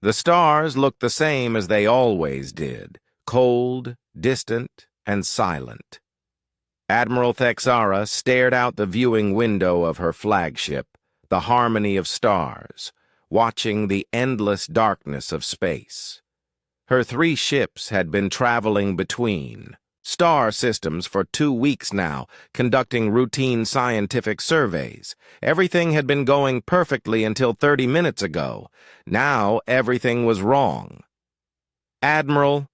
The stars looked the same as they always did, cold, distant, and silent. Admiral Thexara stared out the viewing window of her flagship, the harmony of stars, watching the endless darkness of space. Her 3 ships had been traveling between star systems for 2 weeks now, conducting routine scientific surveys. Everything had been going perfectly until 30 minutes ago. Now everything was wrong. "Admiral,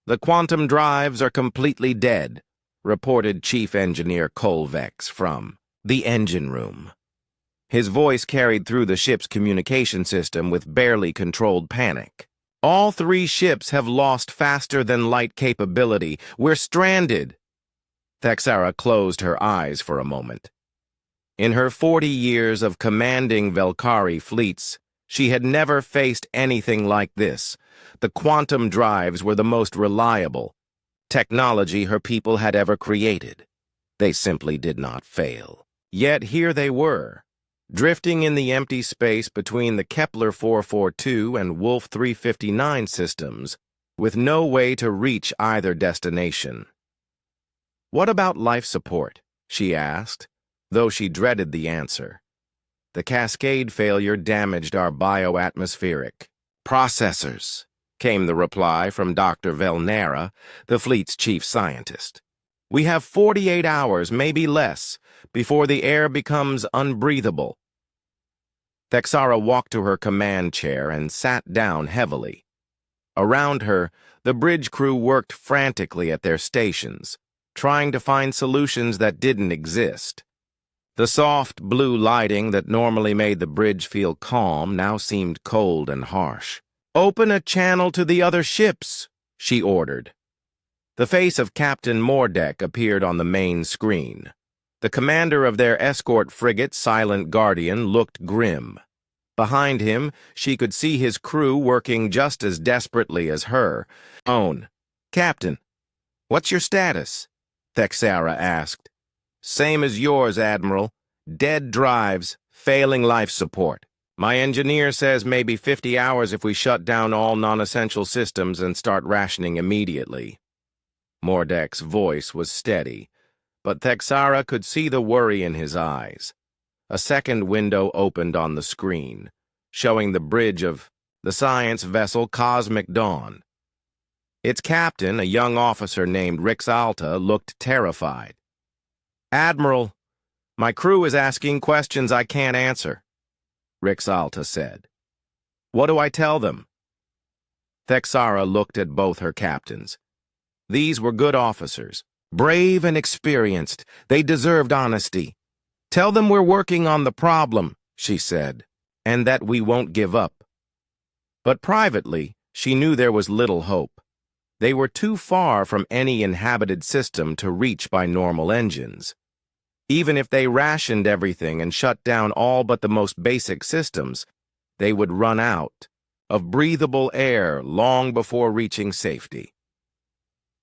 the quantum drives are completely dead," reported Chief Engineer Colvex from the engine room. His voice carried through the ship's communication system with barely controlled panic. "All 3 ships have lost faster-than-light capability. We're stranded." Thexara closed her eyes for a moment. In her 40 years of commanding Velkari fleets, she had never faced anything like this. The quantum drives were the most reliable technology her people had ever created. They simply did not fail. Yet here they were, drifting in the empty space between the Kepler 442 and Wolf 359 systems, with no way to reach either destination. "What about life support?" she asked, though she dreaded the answer. "The cascade failure damaged our bioatmospheric processors," came the reply from Dr. Velnera, the fleet's chief scientist. "We have 48 hours, maybe less, before the air becomes unbreathable." Thexara walked to her command chair and sat down heavily. Around her, the bridge crew worked frantically at their stations, trying to find solutions that didn't exist. The soft blue lighting that normally made the bridge feel calm now seemed cold and harsh. "Open a channel to the other ships," she ordered. The face of Captain Mordek appeared on the main screen. The commander of their escort frigate, Silent Guardian, looked grim. Behind him, she could see his crew working just as desperately as her. "Captain, what's your status?" Thexara asked. "Same as yours, Admiral. Dead drives, failing life support. My engineer says maybe 50 hours if we shut down all non-essential systems and start rationing immediately." Mordek's voice was steady, but Thexara could see the worry in his eyes. A second window opened on the screen, showing the bridge of the science vessel Cosmic Dawn. Its captain, a young officer named Rixalta, looked terrified. "Admiral, my crew is asking questions I can't answer," Rixalta said. "What do I tell them?" Thexara looked at both her captains. These were good officers, brave and experienced. They deserved honesty. "Tell them we're working on the problem," she said, "and that we won't give up." But privately, she knew there was little hope. They were too far from any inhabited system to reach by normal engines. Even if they rationed everything and shut down all but the most basic systems, they would run out of breathable air long before reaching safety.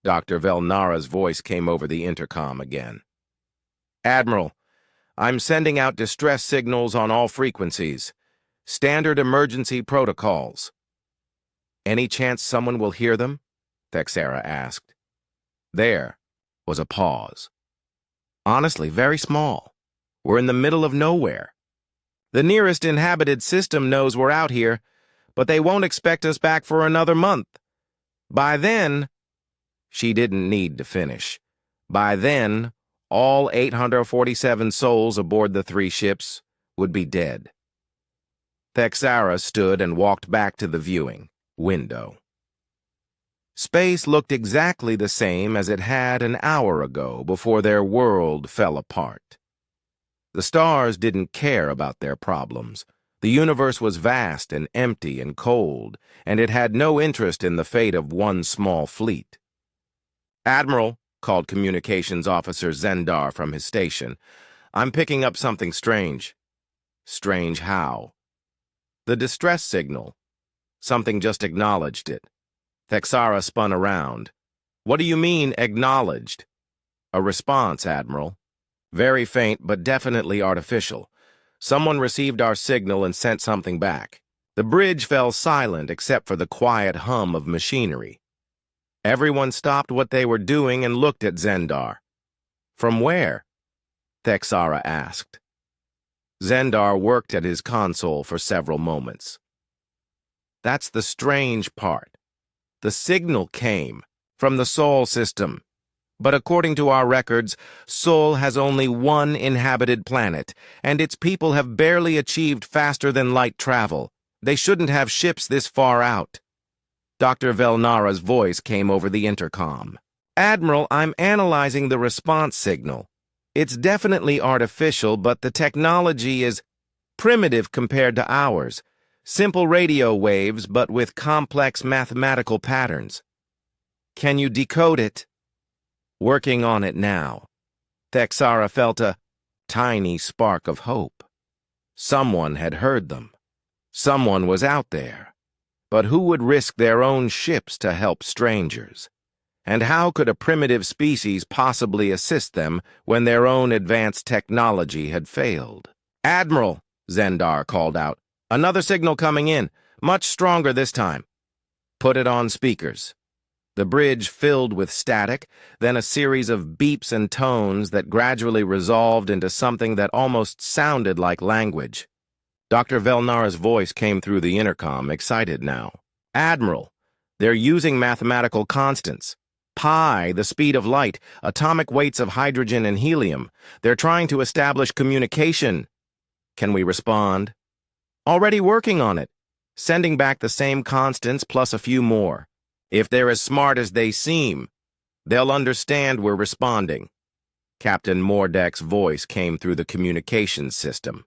Dr. Velnara's voice came over the intercom again. "Admiral, I'm sending out distress signals on all frequencies. Standard emergency protocols." "Any chance someone will hear them?" Thexara asked. There was a pause. "Honestly, very small. We're in the middle of nowhere. The nearest inhabited system knows we're out here, but they won't expect us back for another month. By then..." She didn't need to finish. By then, all 847 souls aboard the 3 ships would be dead. Thexara stood and walked back to the viewing window. Space looked exactly the same as it had an hour ago before their world fell apart. The stars didn't care about their problems. The universe was vast and empty and cold, and it had no interest in the fate of one small fleet. "Admiral," called Communications Officer Zendar from his station, "I'm picking up something strange." "Strange how?" "The distress signal. Something just acknowledged it." Thexara spun around. "What do you mean, acknowledged?" "A response, Admiral. Very faint, but definitely artificial. Someone received our signal and sent something back. The bridge fell silent except for the quiet hum of machinery. Everyone stopped what they were doing and looked at Zendar. "From where?" Thexara asked. Zendar worked at his console for several moments. "That's the strange part. The signal came from the Sol system. But according to our records, Sol has only one inhabited planet, and its people have barely achieved faster-than-light travel. They shouldn't have ships this far out." Dr. Velnara's voice came over the intercom. "Admiral, I'm analyzing the response signal. It's definitely artificial, but the technology is primitive compared to ours. Simple radio waves, but with complex mathematical patterns. Can you decode it?" "Working on it now." Thexara felt a tiny spark of hope. Someone had heard them. Someone was out there. But who would risk their own ships to help strangers? And how could a primitive species possibly assist them when their own advanced technology had failed? "Admiral," Zendar called out, "another signal coming in, much stronger this time." "Put it on speakers." The bridge filled with static, then a series of beeps and tones that gradually resolved into something that almost sounded like language. Dr. Velnara's voice came through the intercom, excited now. "Admiral, they're using mathematical constants. Pi, the speed of light, atomic weights of hydrogen and helium. They're trying to establish communication." "Can we respond?" "Already working on it. Sending back the same constants plus a few more. If they're as smart as they seem, they'll understand we're responding." Captain Mordek's voice came through the communications system.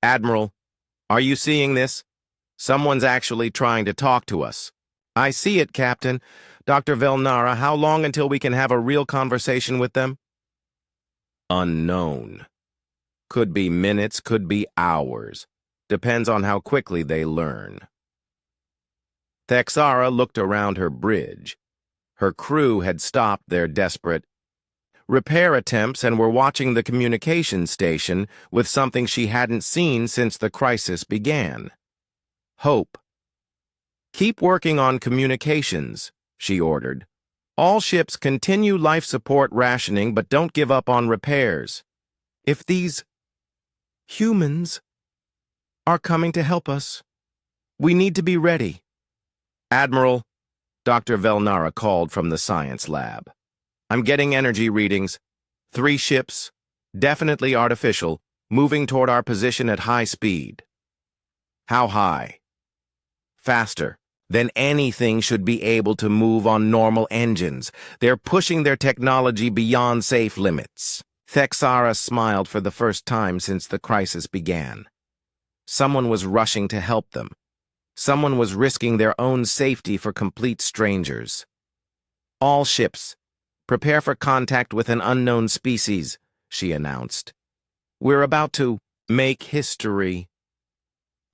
"Admiral, are you seeing this? Someone's actually trying to talk to us." "I see it, Captain. Dr. Velnara, how long until we can have a real conversation with them?" "Unknown. Could be minutes, could be hours. Depends on how quickly they learn." Thexara looked around her bridge. Her crew had stopped their desperate repair attempts and were watching the communication station with something she hadn't seen since the crisis began. Hope. "Keep working on communications," she ordered. "All ships continue life support rationing, but don't give up on repairs. If these humans are coming to help us, we need to be ready." "Admiral," Dr. Velnara called from the science lab. "I'm getting energy readings. 3 ships, definitely artificial, moving toward our position at high speed." "How high?" "Faster than anything should be able to move on normal engines. They're pushing their technology beyond safe limits." Thexara smiled for the first time since the crisis began. Someone was rushing to help them. Someone was risking their own safety for complete strangers. "All ships, prepare for contact with an unknown species," she announced. "We're about to make history."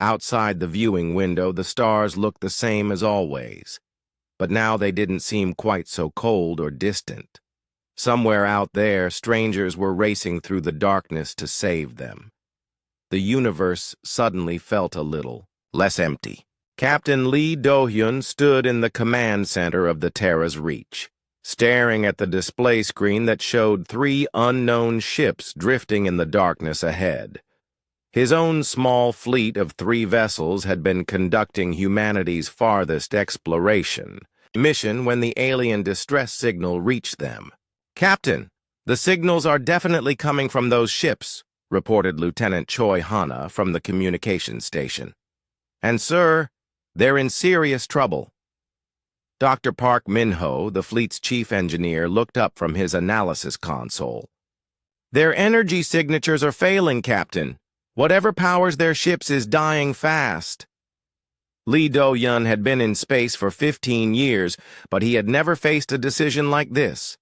Outside the viewing window, the stars looked the same as always, but now they didn't seem quite so cold or distant. Somewhere out there, strangers were racing through the darkness to save them. The universe suddenly felt a little less empty. Captain Lee Do-hyun stood in the command center of the Terra's Reach, staring at the display screen that showed 3 unknown ships drifting in the darkness ahead. His own small fleet of 3 vessels had been conducting humanity's farthest exploration mission when the alien distress signal reached them. "Captain, the signals are definitely coming from those ships," reported Lieutenant Choi Hana from the communications station. "And, sir, they're in serious trouble." Dr. Park Min-ho, the fleet's chief engineer, looked up from his analysis console. "Their energy signatures are failing, Captain. Whatever powers their ships is dying fast." Lee Do-hyun had been in space for 15 years, but he had never faced a decision like this.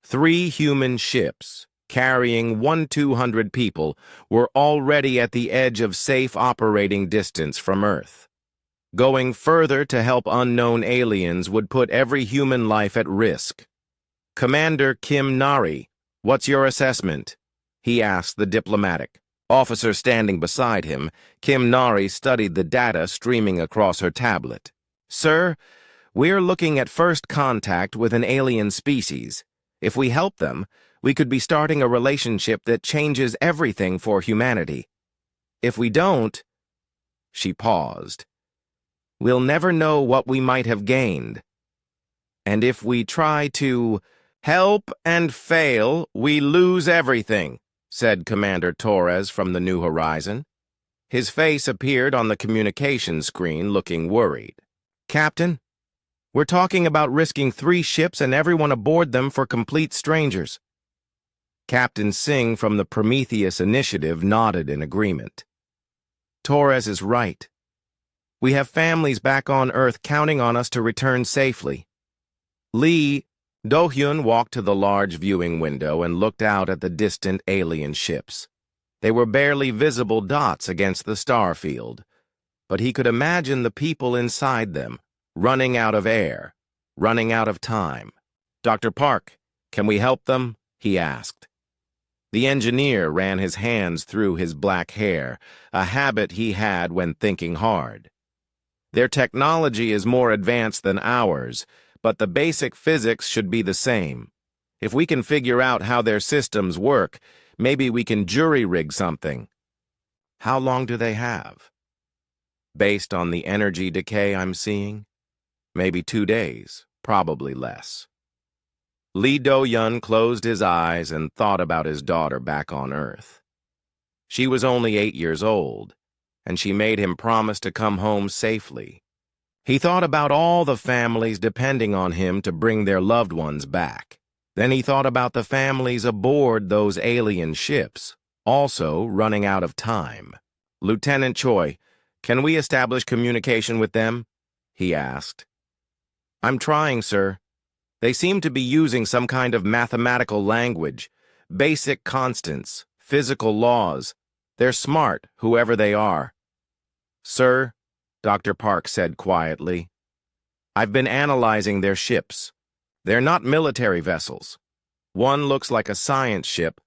3 human ships, carrying 1,200 people, were already at the edge of safe operating distance from Earth. Going further to help unknown aliens would put every human life at risk. "Commander Kim Nari, what's your assessment?" he asked the diplomatic. Officer standing beside him, Kim Nari studied the data streaming across her tablet. Sir, we're looking at first contact with an alien species. If we help them, we could be starting a relationship that changes everything for humanity. If we don't, she paused, we'll never know what we might have gained. And if we try to help and fail, we lose everything, said Commander Torres from the New Horizon. His face appeared on the communication screen, looking worried. Captain, we're talking about risking 3 ships and everyone aboard them for complete strangers. Captain Singh from the Prometheus Initiative nodded in agreement. Torres is right. We have families back on Earth counting on us to return safely. Lee Do-hyun walked to the large viewing window and looked out at the distant alien ships. They were barely visible dots against the star field, but he could imagine the people inside them, running out of air, running out of time. Dr. Park, can we help them? He asked. The engineer ran his hands through his black hair, a habit he had when thinking hard. Their technology is more advanced than ours, but the basic physics should be the same. If we can figure out how their systems work, maybe we can jury-rig something. How long do they have? Based on the energy decay I'm seeing, maybe 2 days, probably less. Lee Do-hyun closed his eyes and thought about his daughter back on Earth. She was only 8 years old, and she made him promise to come home safely. He thought about all the families depending on him to bring their loved ones back. Then he thought about the families aboard those alien ships, also running out of time. Lieutenant Choi, can we establish communication with them? He asked. I'm trying, sir. They seem to be using some kind of mathematical language, basic constants, physical laws. They're smart, whoever they are. Sir, Dr. Park said quietly, I've been analyzing their ships. They're not military vessels. One looks like a science ship,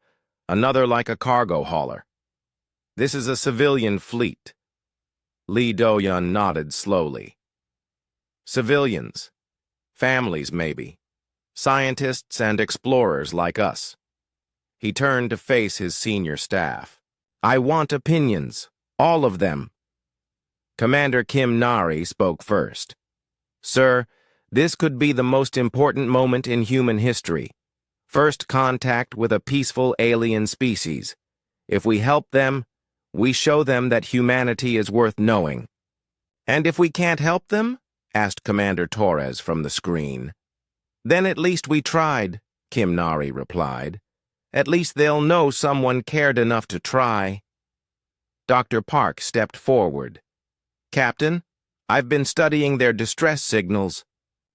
another like a cargo hauler. This is a civilian fleet. Lee Do-hyun nodded slowly. Civilians. Families, maybe. Scientists and explorers like us. He turned to face his senior staff. I want opinions. All of them. Commander Kim Nari spoke first. Sir, this could be the most important moment in human history. First contact with a peaceful alien species. If we help them, we show them that humanity is worth knowing. And if we can't help them? Asked Commander Torres from the screen. Then at least we tried, Kim Nari replied. At least they'll know someone cared enough to try. Dr. Park stepped forward. Captain, I've been studying their distress signals.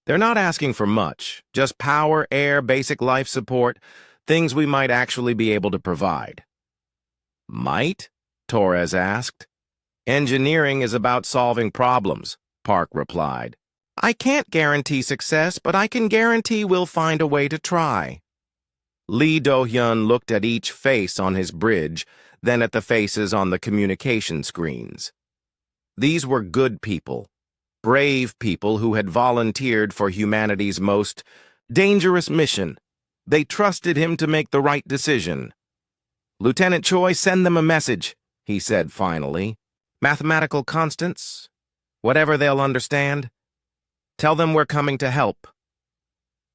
They're not asking for much, just power, air, basic life support, things we might actually be able to provide. Might? Torres asked. Engineering is about solving problems, Park replied. I can't guarantee success, but I can guarantee we'll find a way to try. Lee Do-hyun looked at each face on his bridge, then at the faces on the communication screens. These were good people, brave people who had volunteered for humanity's most dangerous mission. They trusted him to make the right decision. Lieutenant Choi, send them a message, he said finally. Mathematical constants, whatever they'll understand. Tell them we're coming to help.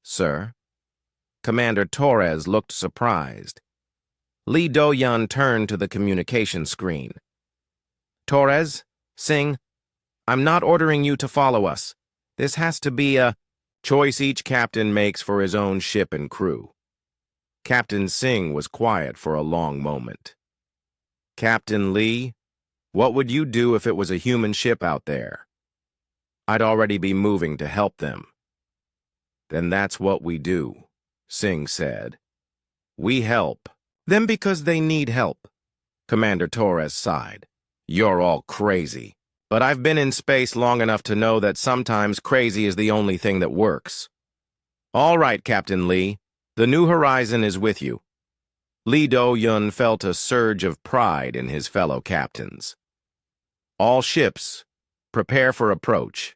Sir? Commander Torres looked surprised. Lee Do-hyun turned to the communication screen. Torres, Singh, I'm not ordering you to follow us. This has to be a choice each captain makes for his own ship and crew. Captain Singh was quiet for a long moment. Captain Lee, what would you do if it was a human ship out there? I'd already be moving to help them. Then that's what we do, Singh said. We help them because they need help. Commander Torres sighed. You're all crazy. But I've been in space long enough to know that sometimes crazy is the only thing that works. All right, Captain Lee. The New Horizon is with you. Lee Do-yun felt a surge of pride in his fellow captains. All ships, prepare for approach.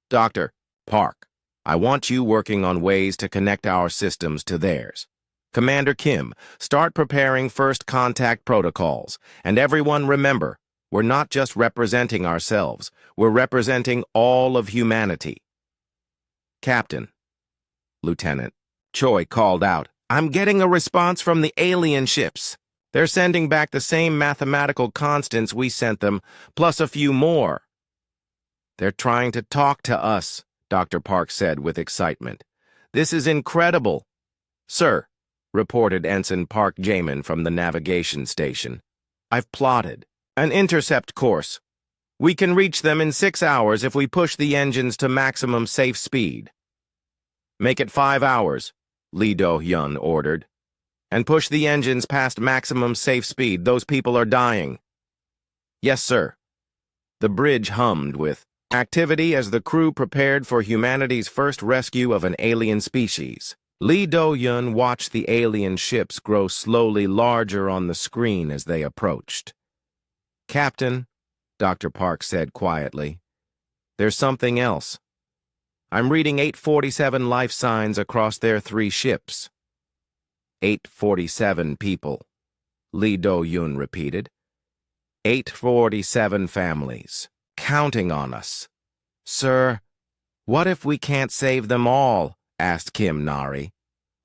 Dr. Park, I want you working on ways to connect our systems to theirs. Commander Kim, start preparing first contact protocols. And everyone remember, we're not just representing ourselves, we're representing all of humanity. Captain, Lieutenant Choi called out, I'm getting a response from the alien ships. They're sending back the same mathematical constants we sent them, plus a few more. They're trying to talk to us, Dr. Park said with excitement. This is incredible. Sir, reported Ensign Park Jamin from the navigation station. I've plotted an intercept course. We can reach them in 6 hours if we push the engines to maximum safe speed. Make it 5 hours, Lee Do-yun ordered. And push the engines past maximum safe speed. Those people are dying. Yes, sir. The bridge hummed with activity as the crew prepared for humanity's first rescue of an alien species. Lee Do-yun watched the alien ships grow slowly larger on the screen as they approached. Captain, Dr. Park said quietly, there's something else. I'm reading 847 life signs across their 3 ships. 847 people, Lee Do-yun repeated. 847 families, counting on us. Sir, what if we can't save them all? Asked Kim Nari.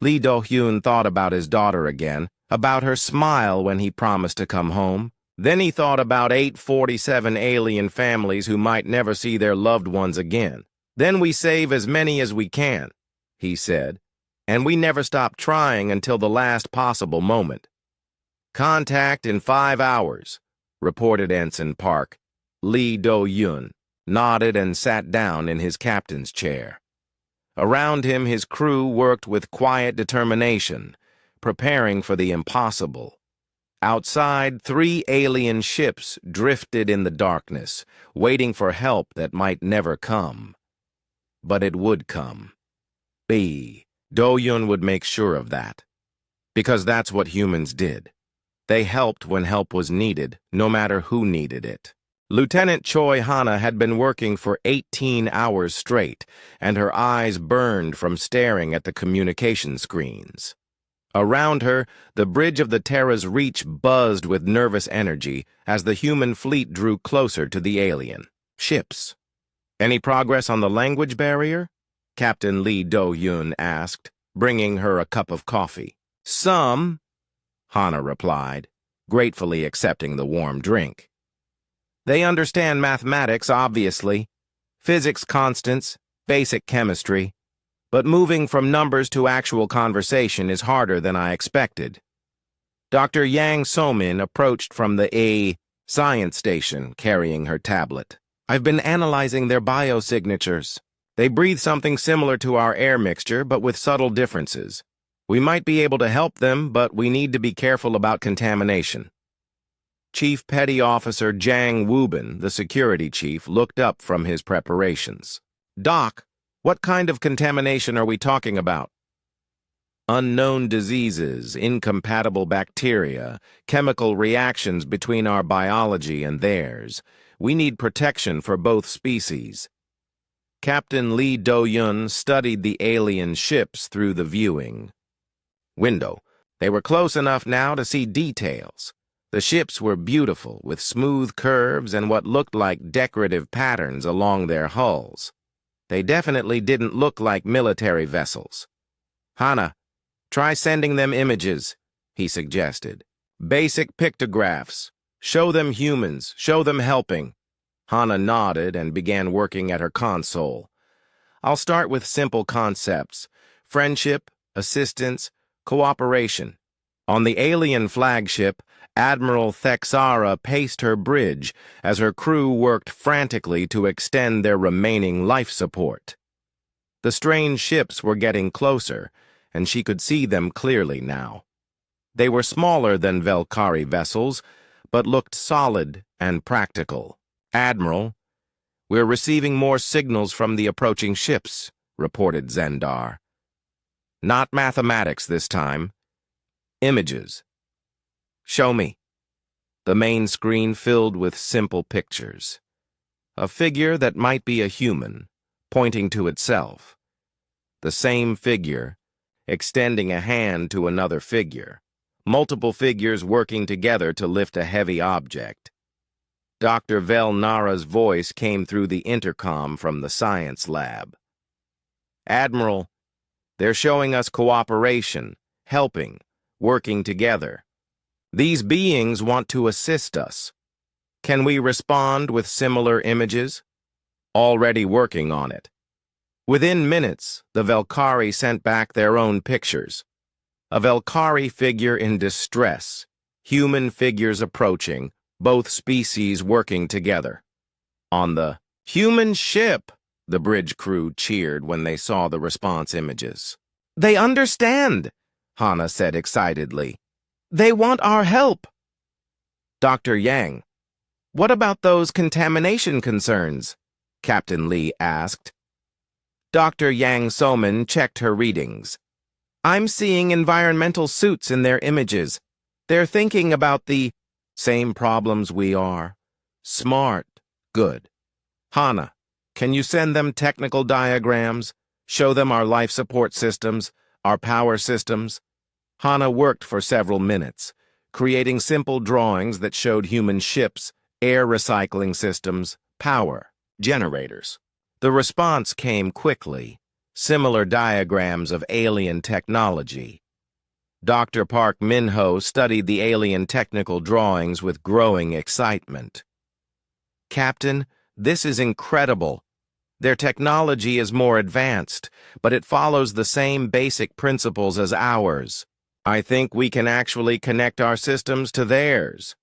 Lee Do-yun thought about his daughter again, about her smile when he promised to come home. Then he thought about 847 alien families who might never see their loved ones again. Then we save as many as we can, he said, and we never stop trying until the last possible moment. Contact in 5 hours, reported Ensign Park. Lee Do-yun nodded and sat down in his captain's chair. Around him, his crew worked with quiet determination, preparing for the impossible. Outside, 3 alien ships drifted in the darkness, waiting for help that might never come. But it would come. Do-yun would make sure of that. Because that's what humans did. They helped when help was needed, no matter who needed it. Lieutenant Choi Hana had been working for 18 hours straight, and her eyes burned from staring at the communication screens. Around her, the bridge of the Terra's reach buzzed with nervous energy as the human fleet drew closer to the alien ships. Any progress on the language barrier? Captain Lee Do-yun asked, bringing her a cup of coffee. Some, Hana replied, gratefully accepting the warm drink. They understand mathematics, obviously, physics constants, basic chemistry, but moving from numbers to actual conversation is harder than I expected. Dr. Yang So-min approached from the science station, carrying her tablet. I've been analyzing their biosignatures. They breathe something similar to our air mixture, but with subtle differences. We might be able to help them, but we need to be careful about contamination. Chief Petty Officer Jang Woo-bin, the security chief, looked up from his preparations. Doc, what kind of contamination are we talking about? Unknown diseases, incompatible bacteria, chemical reactions between our biology and theirs. We need protection for both species. Captain Lee Do-yun studied the alien ships through the viewing window. They were close enough now to see details. The ships were beautiful, with smooth curves and what looked like decorative patterns along their hulls. They definitely didn't look like military vessels. Hana, try sending them images, he suggested. Basic pictographs. Show them humans. Show them helping. Hana nodded and began working at her console. I'll start with simple concepts. Friendship, assistance, cooperation. On the alien flagship, Admiral Thexara paced her bridge as her crew worked frantically to extend their remaining life support. The strange ships were getting closer, and she could see them clearly now. They were smaller than Velkari vessels, but looked solid and practical. Admiral, we're receiving more signals from the approaching ships, reported Zendar. Not mathematics this time. Images. Show me. The main screen filled with simple pictures. A figure that might be a human, pointing to itself. The same figure, extending a hand to another figure. Multiple figures working together to lift a heavy object. Dr. Vel Nara's voice came through the intercom from the science lab. Admiral, they're showing us cooperation, helping, working together. These beings want to assist us. Can we respond with similar images? Already working on it. Within minutes, the Velkari sent back their own pictures. A Velkari figure in distress, human figures approaching, both species working together. On the human ship, the bridge crew cheered when they saw the response images. They understand, Hana said excitedly. They want our help. Dr. Yang, what about those contamination concerns? Captain Lee asked. Dr. Yang Soman checked her readings. I'm seeing environmental suits in their images. They're thinking about the same problems we are. Smart. Good. Hana, can you send them technical diagrams? Show them our life support systems, our power systems? Hana worked for several minutes, creating simple drawings that showed human ships, air recycling systems, power, generators. The response came quickly, similar diagrams of alien technology. Dr. Park Min-ho studied the alien technical drawings with growing excitement. Captain, this is incredible. Their technology is more advanced, but it follows the same basic principles as ours. I think we can actually connect our systems to theirs.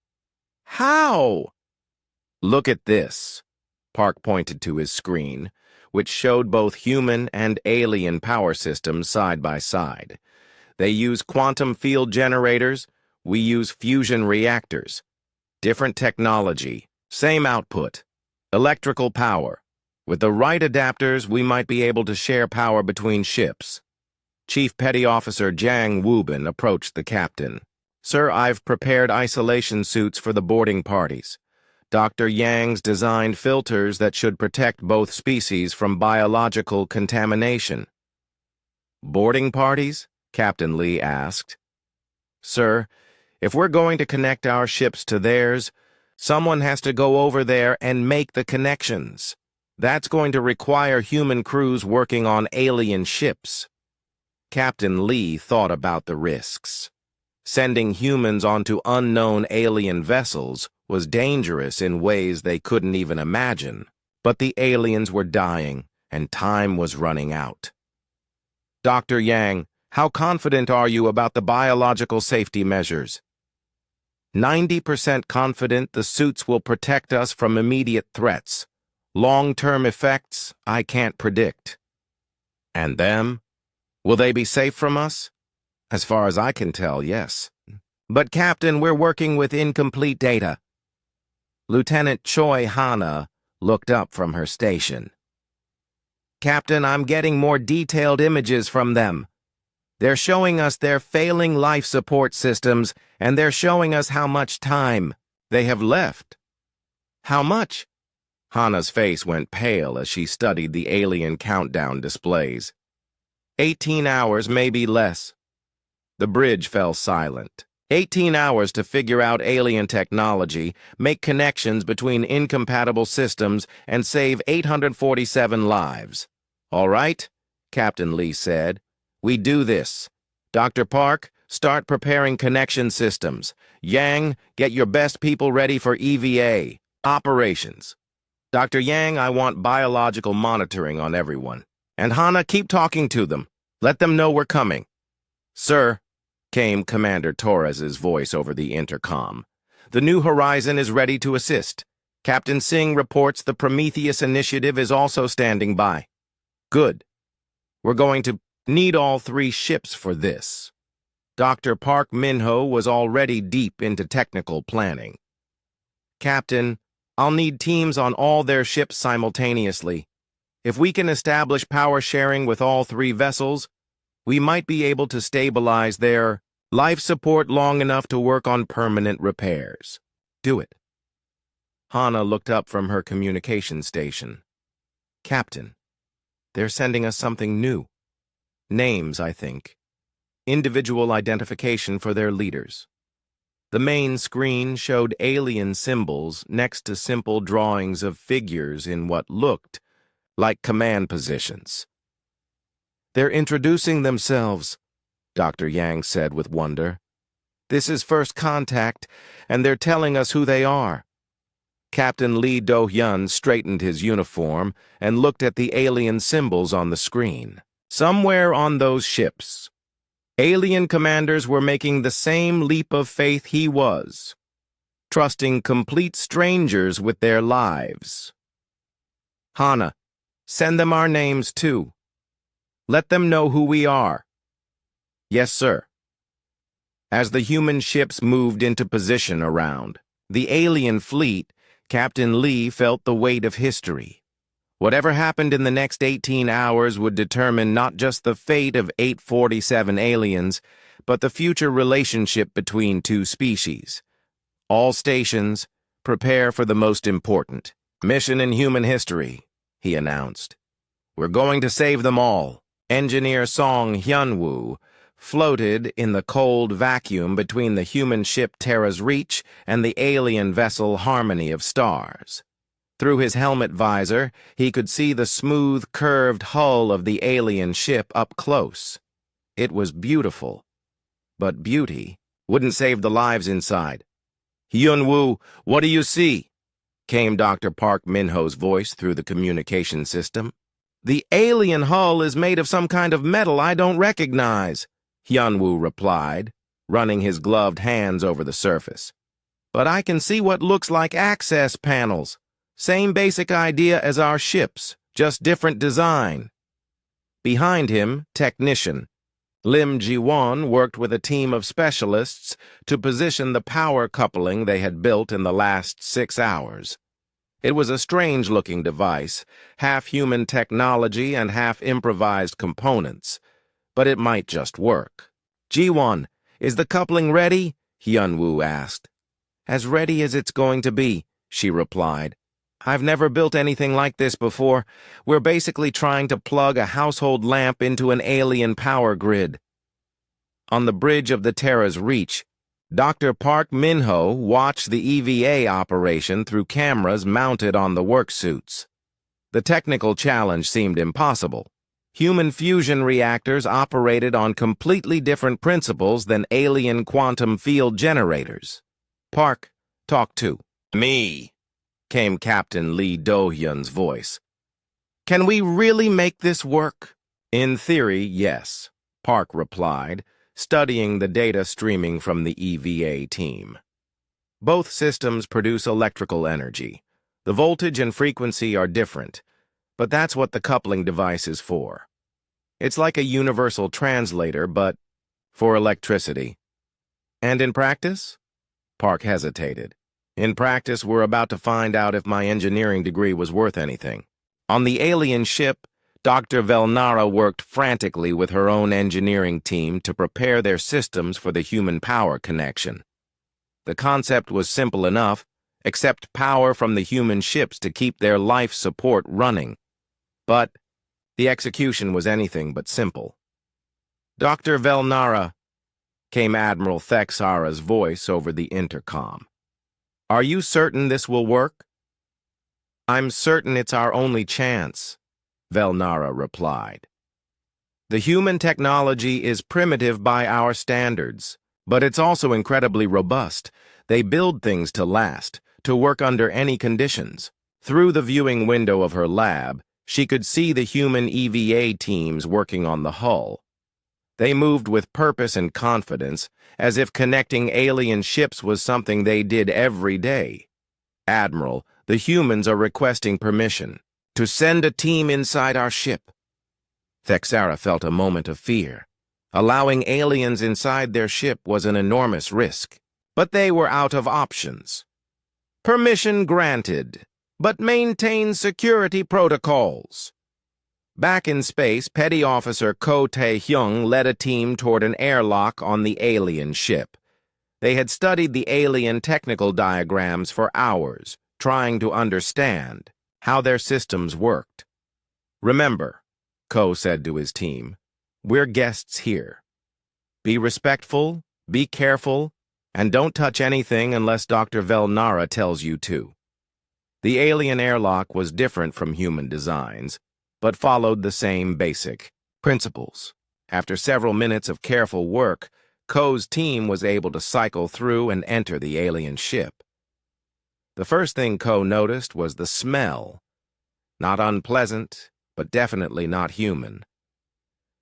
How? Look at this. Park pointed to his screen, which showed both human and alien power systems side by side. They use quantum field generators, we use fusion reactors. Different technology, same output. Electrical power. With the right adapters, we might be able to share power between ships. Chief Petty Officer Jang Wubin approached the captain. Sir, I've prepared isolation suits for the boarding parties. Dr. Yang's designed filters that should protect both species from biological contamination. Boarding parties? Captain Lee asked. Sir, if we're going to connect our ships to theirs, someone has to go over there and make the connections. That's going to require human crews working on alien ships. Captain Lee thought about the risks. Sending humans onto unknown alien vessels was dangerous in ways they couldn't even imagine. But the aliens were dying, and time was running out. Dr. Yang, how confident are you about the biological safety measures? 90% confident the suits will protect us from immediate threats. Long-term effects, I can't predict. And them? Will they be safe from us? As far as I can tell, yes. But, Captain, we're working with incomplete data. Lieutenant Choi Hana looked up from her station. Captain, I'm getting more detailed images from them. They're showing us their failing life support systems, and they're showing us how much time they have left. How much? Hana's face went pale as she studied the alien countdown displays. 18 hours, maybe less. The bridge fell silent. 18 hours to figure out alien technology, make connections between incompatible systems, and save 847 lives. All right, Captain Lee said. We do this. Dr. Park, start preparing connection systems. Yang, get your best people ready for EVA. Operations. Dr. Yang, I want biological monitoring on everyone. And Hana, keep talking to them. Let them know we're coming. Sir, came Commander Torres's voice over the intercom. The New Horizon is ready to assist. Captain Singh reports the Prometheus initiative is also standing by. Good. We're going to need all 3 ships for this. Dr. Park Min-ho was already deep into technical planning. Captain, I'll need teams on all their ships simultaneously. If we can establish power sharing with all 3 vessels, we might be able to stabilize their Life support long enough to work on permanent repairs. Do it. Hana looked up from her communication station. Captain, they're sending us something new. Names, I think. Individual identification for their leaders. The main screen showed alien symbols next to simple drawings of figures in what looked like command positions. They're introducing themselves, Dr. Yang said with wonder. This is first contact, and they're telling us who they are. Captain Lee Do-hyun straightened his uniform and looked at the alien symbols on the screen. Somewhere on those ships, alien commanders were making the same leap of faith he was, trusting complete strangers with their lives. Hana, send them our names too. Let them know who we are. Yes, sir. As the human ships moved into position around the alien fleet, Captain Lee felt the weight of history. Whatever happened in the next 18 hours would determine not just the fate of 847 aliens, but the future relationship between two species. All stations, prepare for the most important mission in human history, he announced. We're going to save them all. Engineer Song Hyun-woo floated in the cold vacuum between the human ship Terra's Reach and the alien vessel Harmony of Stars. Through his helmet visor, he could see the smooth, curved hull of the alien ship up close. It was beautiful, but beauty wouldn't save the lives inside. Hyun-woo, what do you see? Came Dr. Park Min-ho's voice through the communication system. The alien hull is made of some kind of metal I don't recognize, Hyun-woo replied, running his gloved hands over the surface. But I can see what looks like access panels. Same basic idea as our ships, just different design. Behind him, technician Lim Ji-won worked with a team of specialists to position the power coupling they had built in the last 6 hours. It was a strange-looking device, half human technology and half improvised components, but it might just work. Ji-won, is the coupling ready? Hyun-woo asked. As ready as it's going to be, she replied. I've never built anything like this before. We're basically trying to plug a household lamp into an alien power grid. On the bridge of the Terra's Reach, Dr. Park Min-ho watched the EVA operation through cameras mounted on the work suits. The technical challenge seemed impossible. Human fusion reactors operated on completely different principles than alien quantum field generators. Park, talk to me, came Captain Lee Do-hyun's voice. Can we really make this work? In theory, yes, Park replied, studying the data streaming from the EVA team. Both systems produce electrical energy. The voltage and frequency are different, but that's what the coupling device is for. It's like a universal translator, but for electricity. And in practice? Park hesitated. In practice, we're about to find out if my engineering degree was worth anything. On the alien ship, Dr. Velnara worked frantically with her own engineering team to prepare their systems for the human power connection. The concept was simple enough: accept power from the human ships to keep their life support running. But the execution was anything but simple. Dr. Velnara, came Admiral Thexara's voice over the intercom. Are you certain this will work? I'm certain it's our only chance, Velnara replied. The human technology is primitive by our standards, but it's also incredibly robust. They build things to last, to work under any conditions. Through the viewing window of her lab, she could see the human EVA teams working on the hull. They moved with purpose and confidence, as if connecting alien ships was something they did every day. Admiral, the humans are requesting permission to send a team inside our ship. Thexara felt a moment of fear. Allowing aliens inside their ship was an enormous risk, but they were out of options. Permission granted, but maintain security protocols. Back in space, Petty Officer Ko Tae-hyung led a team toward an airlock on the alien ship. They had studied the alien technical diagrams for hours, trying to understand how their systems worked. "Remember," Ko said to his team, "we're guests here. Be respectful, be careful, and don't touch anything unless Dr. Velnara tells you to." The alien airlock was different from human designs, but followed the same basic principles. After several minutes of careful work, Ko's team was able to cycle through and enter the alien ship. The first thing Ko noticed was the smell. Not unpleasant, but definitely not human.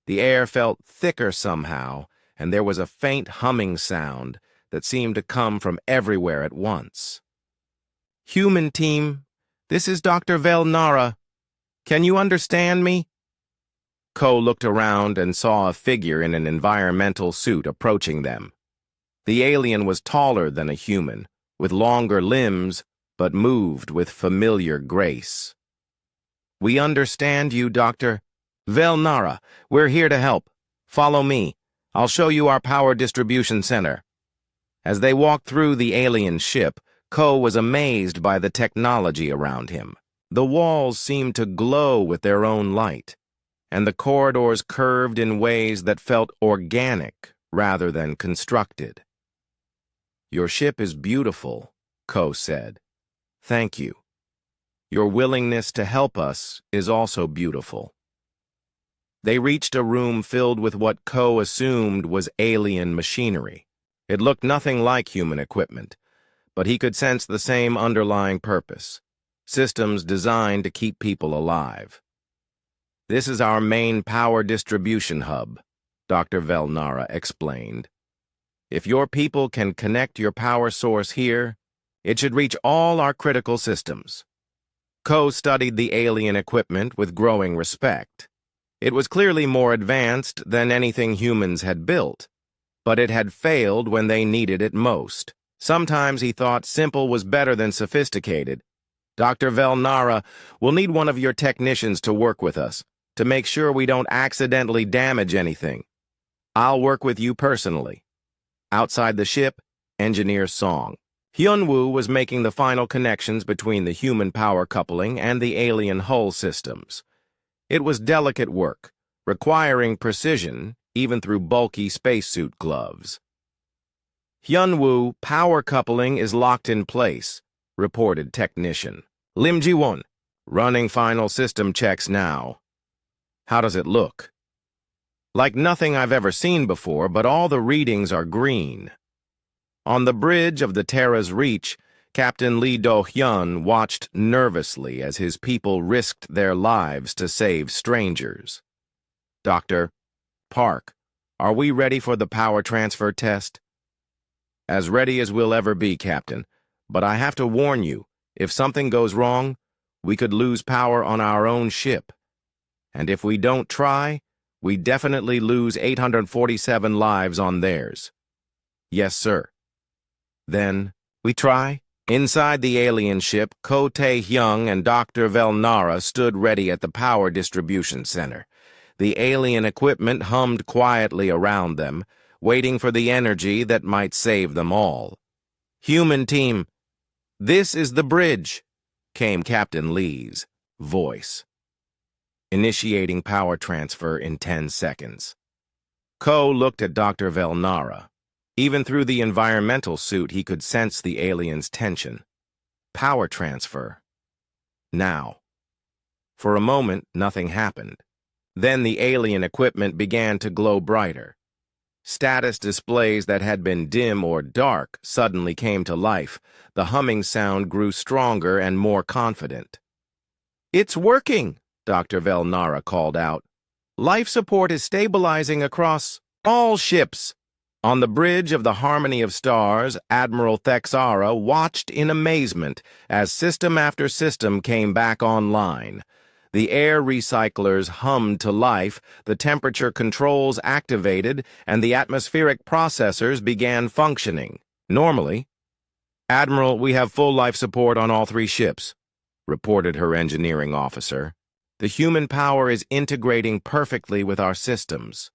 The air felt thicker somehow, and there was a faint humming sound that seemed to come from everywhere at once. "Human team, this is Dr. Velnara. Can you understand me?" Ko looked around and saw a figure in an environmental suit approaching them. The alien was taller than a human, with longer limbs, but moved with familiar grace. "We understand you, Dr. Velnara. We're here to help. Follow me. I'll show you our power distribution center." As they walked through the alien ship, Ko was amazed by the technology around him. The walls seemed to glow with their own light, and the corridors curved in ways that felt organic rather than constructed. "Your ship is beautiful," Ko said. "Thank you. Your willingness to help us is also beautiful." They reached a room filled with what Ko assumed was alien machinery. It looked nothing like human equipment, but he could sense the same underlying purpose: systems designed to keep people alive. "This is our main power distribution hub," Dr. Velnara explained. "If your people can connect your power source here, it should reach all our critical systems." Ko studied the alien equipment with growing respect. It was clearly more advanced than anything humans had built, but it had failed when they needed it most. Sometimes he thought simple was better than sophisticated. "Dr. Velnara, we'll need one of your technicians to work with us, to make sure we don't accidentally damage anything. I'll work with you personally." Outside the ship, Engineer Song. Hyunwoo was making the final connections between the human power coupling and the alien hull systems. It was delicate work, requiring precision even through bulky spacesuit gloves. "Hyunwoo, power coupling is locked in place," reported technician. "Lim Ji-won, running final system checks now." "How does it look?" "Like nothing I've ever seen before, but all the readings are green." On the bridge of the Terra's Reach, Captain Lee Do-hyun watched nervously as his people risked their lives to save strangers. "Dr. Park, are we ready for the power transfer test?" "As ready as we'll ever be, Captain. But I have to warn you, if something goes wrong, we could lose power on our own ship. And if we don't try, we definitely lose 847 lives on theirs." "Yes, sir." "Then, we try?" Inside the alien ship, Ko Tae-hyung and Dr. Velnara stood ready at the power distribution center. The alien equipment hummed quietly around them, waiting for the energy that might save them all. "Human team, this is the bridge," came Captain Lee's voice. "Initiating power transfer in 10 seconds. Ko looked at Dr. Velnara. Even through the environmental suit, he could sense the alien's tension. Power transfer. Now. For a moment, nothing happened. Then the alien equipment began to glow brighter. Status displays that had been dim or dark suddenly came to life. The humming sound grew stronger and more confident. "It's working," Dr. Velnara called out. "Life support is stabilizing across all ships." On the bridge of the Harmony of Stars, Admiral Thexara watched in amazement as system after system came back online. The air recyclers hummed to life, the temperature controls activated, and the atmospheric processors began functioning normally. "Admiral, we have full life support on all 3 ships," reported her engineering officer. The human power is integrating perfectly with our systems.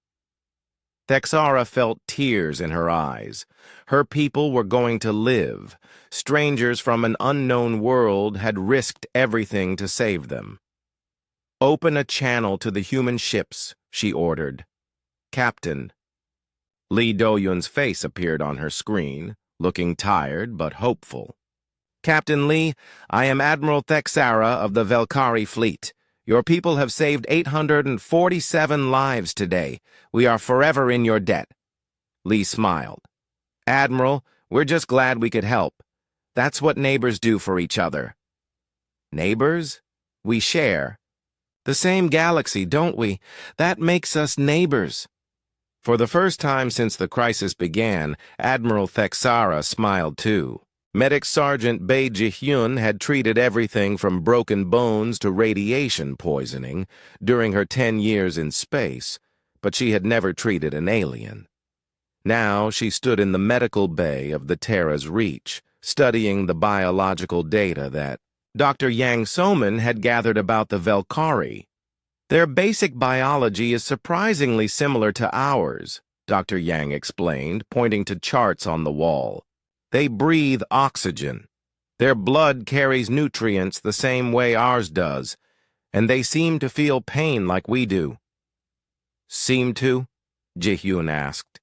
Thexara felt tears in her eyes. Her people were going to live. Strangers from an unknown world had risked everything to save them. "Open a channel to the human ships," she ordered. "Captain." Lee Do-yun's face appeared on her screen, looking tired but hopeful. "Captain Lee, I am Admiral Thexara of the Velkari fleet. Your people have saved 847 lives today. We are forever in your debt." Lee smiled. "Admiral, we're just glad we could help. That's what neighbors do for each other." "Neighbors? We share the same galaxy, don't we? That makes us neighbors." For the first time since the crisis began, Admiral Thexara smiled too. Medic Sergeant Bae Ji-hyun had treated everything from broken bones to radiation poisoning during her 10 years in space, but she had never treated an alien. Now she stood in the medical bay of the Terra's Reach, studying the biological data that Dr. Yang Soman had gathered about the Velkari. "Their basic biology is surprisingly similar to ours," Dr. Yang explained, pointing to charts on the wall. "They breathe oxygen. Their blood carries nutrients the same way ours does, and they seem to feel pain like we do." "Seem to?" Ji-hyun asked.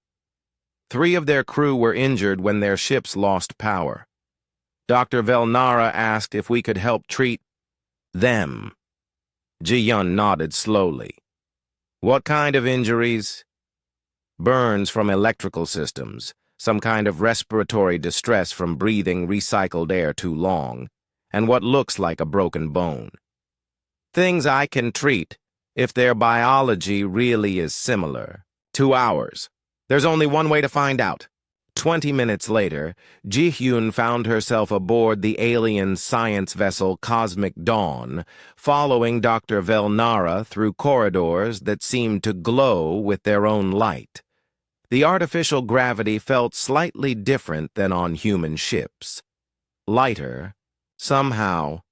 3 of their crew were injured when their ships lost power. Dr. Velnara asked if we could help treat them. Ji-hyun nodded slowly. "What kind of injuries?" "Burns from electrical systems, some kind of respiratory distress from breathing recycled air too long, and what looks like a broken bone. Things I can treat if their biology really is similar to ours. There's only one way to find out." 20 minutes later, Ji-hyun found herself aboard the alien science vessel Cosmic Dawn, following Dr. Velnara through corridors that seemed to glow with their own light. The artificial gravity felt slightly different than on human ships. Lighter, somehow,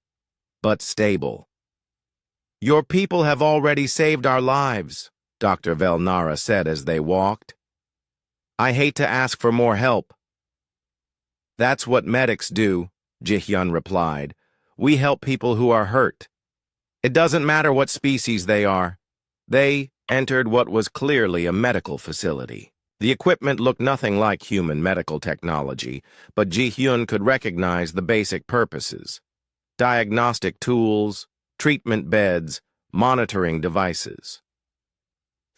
but stable. "Your people have already saved our lives," Dr. Velnara said as they walked. "I hate to ask for more help." "That's what medics do," Ji-hyun replied. "We help people who are hurt. It doesn't matter what species they are." They entered what was clearly a medical facility. The equipment looked nothing like human medical technology, but Ji-hyun could recognize the basic purposes: diagnostic tools, treatment beds, monitoring devices.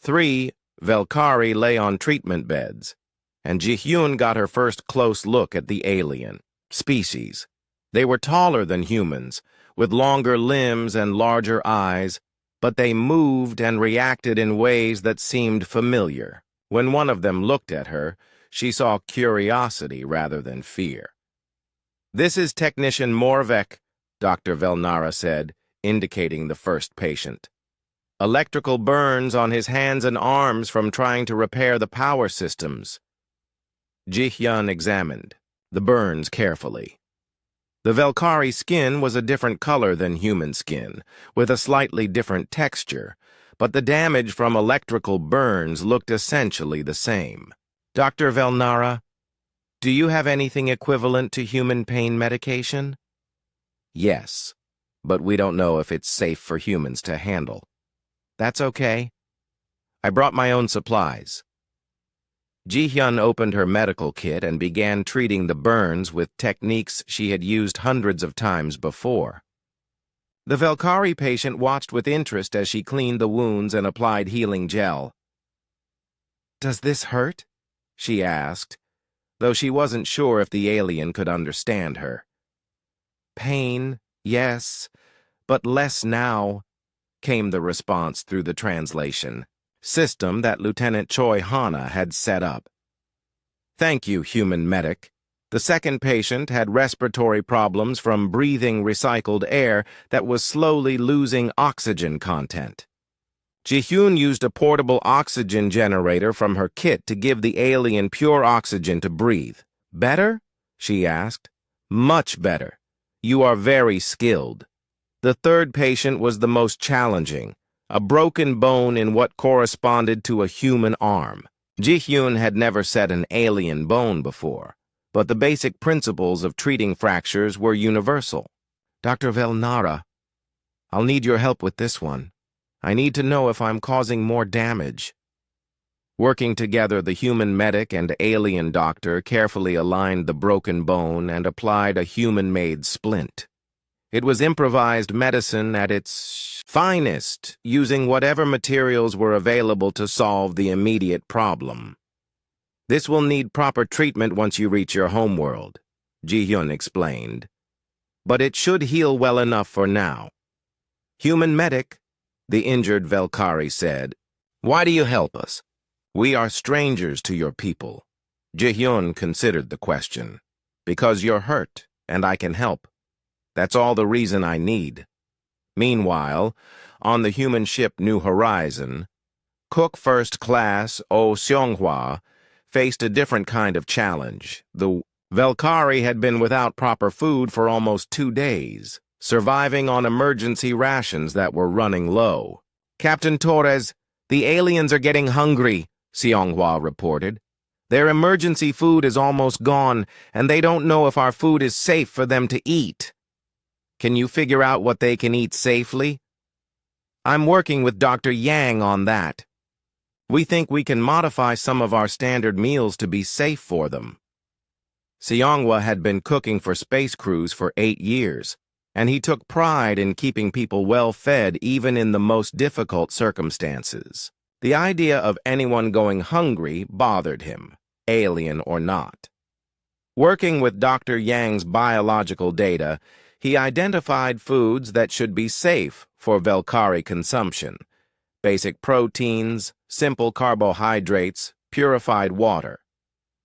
3 Velkari lay on treatment beds, and Ji-hyun got her first close look at the alien species. They were taller than humans, with longer limbs and larger eyes, but they moved and reacted in ways that seemed familiar. When one of them looked at her, she saw curiosity rather than fear. "This is Technician Morvek," Dr. Velnara said, indicating the first patient. "Electrical burns on his hands and arms from trying to repair the power systems." Ji-hyun examined the burns carefully. The Velkari skin was a different color than human skin, with a slightly different texture, but the damage from electrical burns looked essentially the same. "Dr. Velnara, do you have anything equivalent to human pain medication?" "Yes, but we don't know if it's safe for humans to handle." "That's okay. I brought my own supplies." Ji-hyun opened her medical kit and began treating the burns with techniques she had used hundreds of times before. The Velkari patient watched with interest as she cleaned the wounds and applied healing gel. "Does this hurt?" she asked, though she wasn't sure if the alien could understand her. "Pain, yes, but less now," came the response through the translation system that Lieutenant Choi Hana had set up. "Thank you, human medic." The second patient had respiratory problems from breathing recycled air that was slowly losing oxygen content. Ji-hyun used a portable oxygen generator from her kit to give the alien pure oxygen to breathe. "Better?" she asked. "Much better. You are very skilled." The third patient was the most challenging, a broken bone in what corresponded to a human arm. Ji-hyun had never set an alien bone before, but the basic principles of treating fractures were universal. Dr. Velnara, I'll need your help with this one. I need to know if I'm causing more damage. Working together, the human medic and alien doctor carefully aligned the broken bone and applied a human-made splint. It was improvised medicine at its finest, using whatever materials were available to solve the immediate problem. This will need proper treatment once you reach your homeworld, Ji-hyun explained. But it should heal well enough for now. Human medic, the injured Velkari said, why do you help us? We are strangers to your people. Ji-hyun considered the question. Because you're hurt, and I can help. That's all the reason I need. Meanwhile, on the human ship New Horizon, Cook First Class Oh Seonghwa faced a different kind of challenge. The Velkari had been without proper food for almost 2 days, surviving on emergency rations that were running low. Captain Torres, the aliens are getting hungry, Seonghwa reported. Their emergency food is almost gone, and they don't know if our food is safe for them to eat. Can you figure out what they can eat safely? I'm working with Dr. Yang on that. We think we can modify some of our standard meals to be safe for them. Seonghwa had been cooking for space crews for 8 years, and he took pride in keeping people well-fed even in the most difficult circumstances. The idea of anyone going hungry bothered him, alien or not. Working with Dr. Yang's biological data, he identified foods that should be safe for Velkari consumption. Basic proteins, simple carbohydrates, purified water.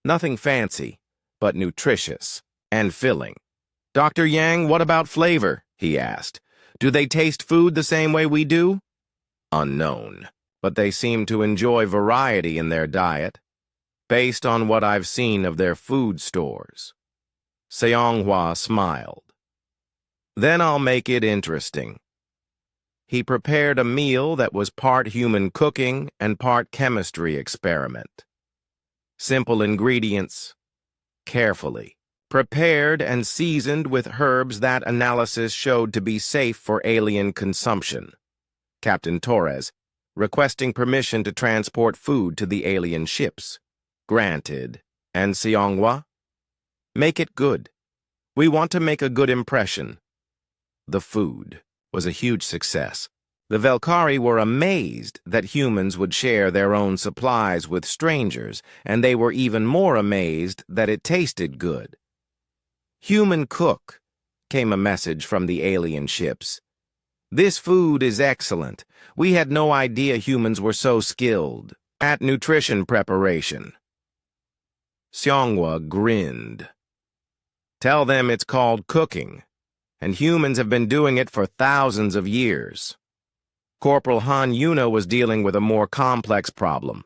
Nothing fancy, but nutritious and filling. Dr. Yang, what about flavor? He asked. Do they taste food the same way we do? Unknown, but they seem to enjoy variety in their diet, based on what I've seen of their food stores. Seonghwa smiled. Then I'll make it interesting. He prepared a meal that was part human cooking and part chemistry experiment. Simple ingredients, carefully. Prepared and seasoned with herbs that analysis showed to be safe for alien consumption. Captain Torres, requesting permission to transport food to the alien ships. Granted. And Seonghwa? Make it good. We want to make a good impression. The food was a huge success. The Velkari were amazed that humans would share their own supplies with strangers, and they were even more amazed that it tasted good. Human cook, came a message from the alien ships. This food is excellent. We had no idea humans were so skilled at nutrition preparation. Seonghwa grinned. Tell them it's called cooking, and humans have been doing it for thousands of years. Corporal Han Yuna was dealing with a more complex problem,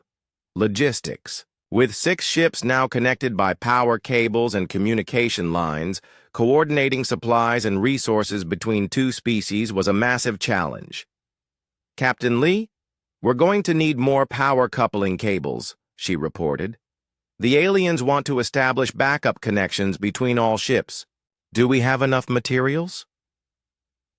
logistics. With 6 ships now connected by power cables and communication lines, coordinating supplies and resources between 2 species was a massive challenge. Captain Lee, we're going to need more power coupling cables, she reported. The aliens want to establish backup connections between all ships. Do we have enough materials?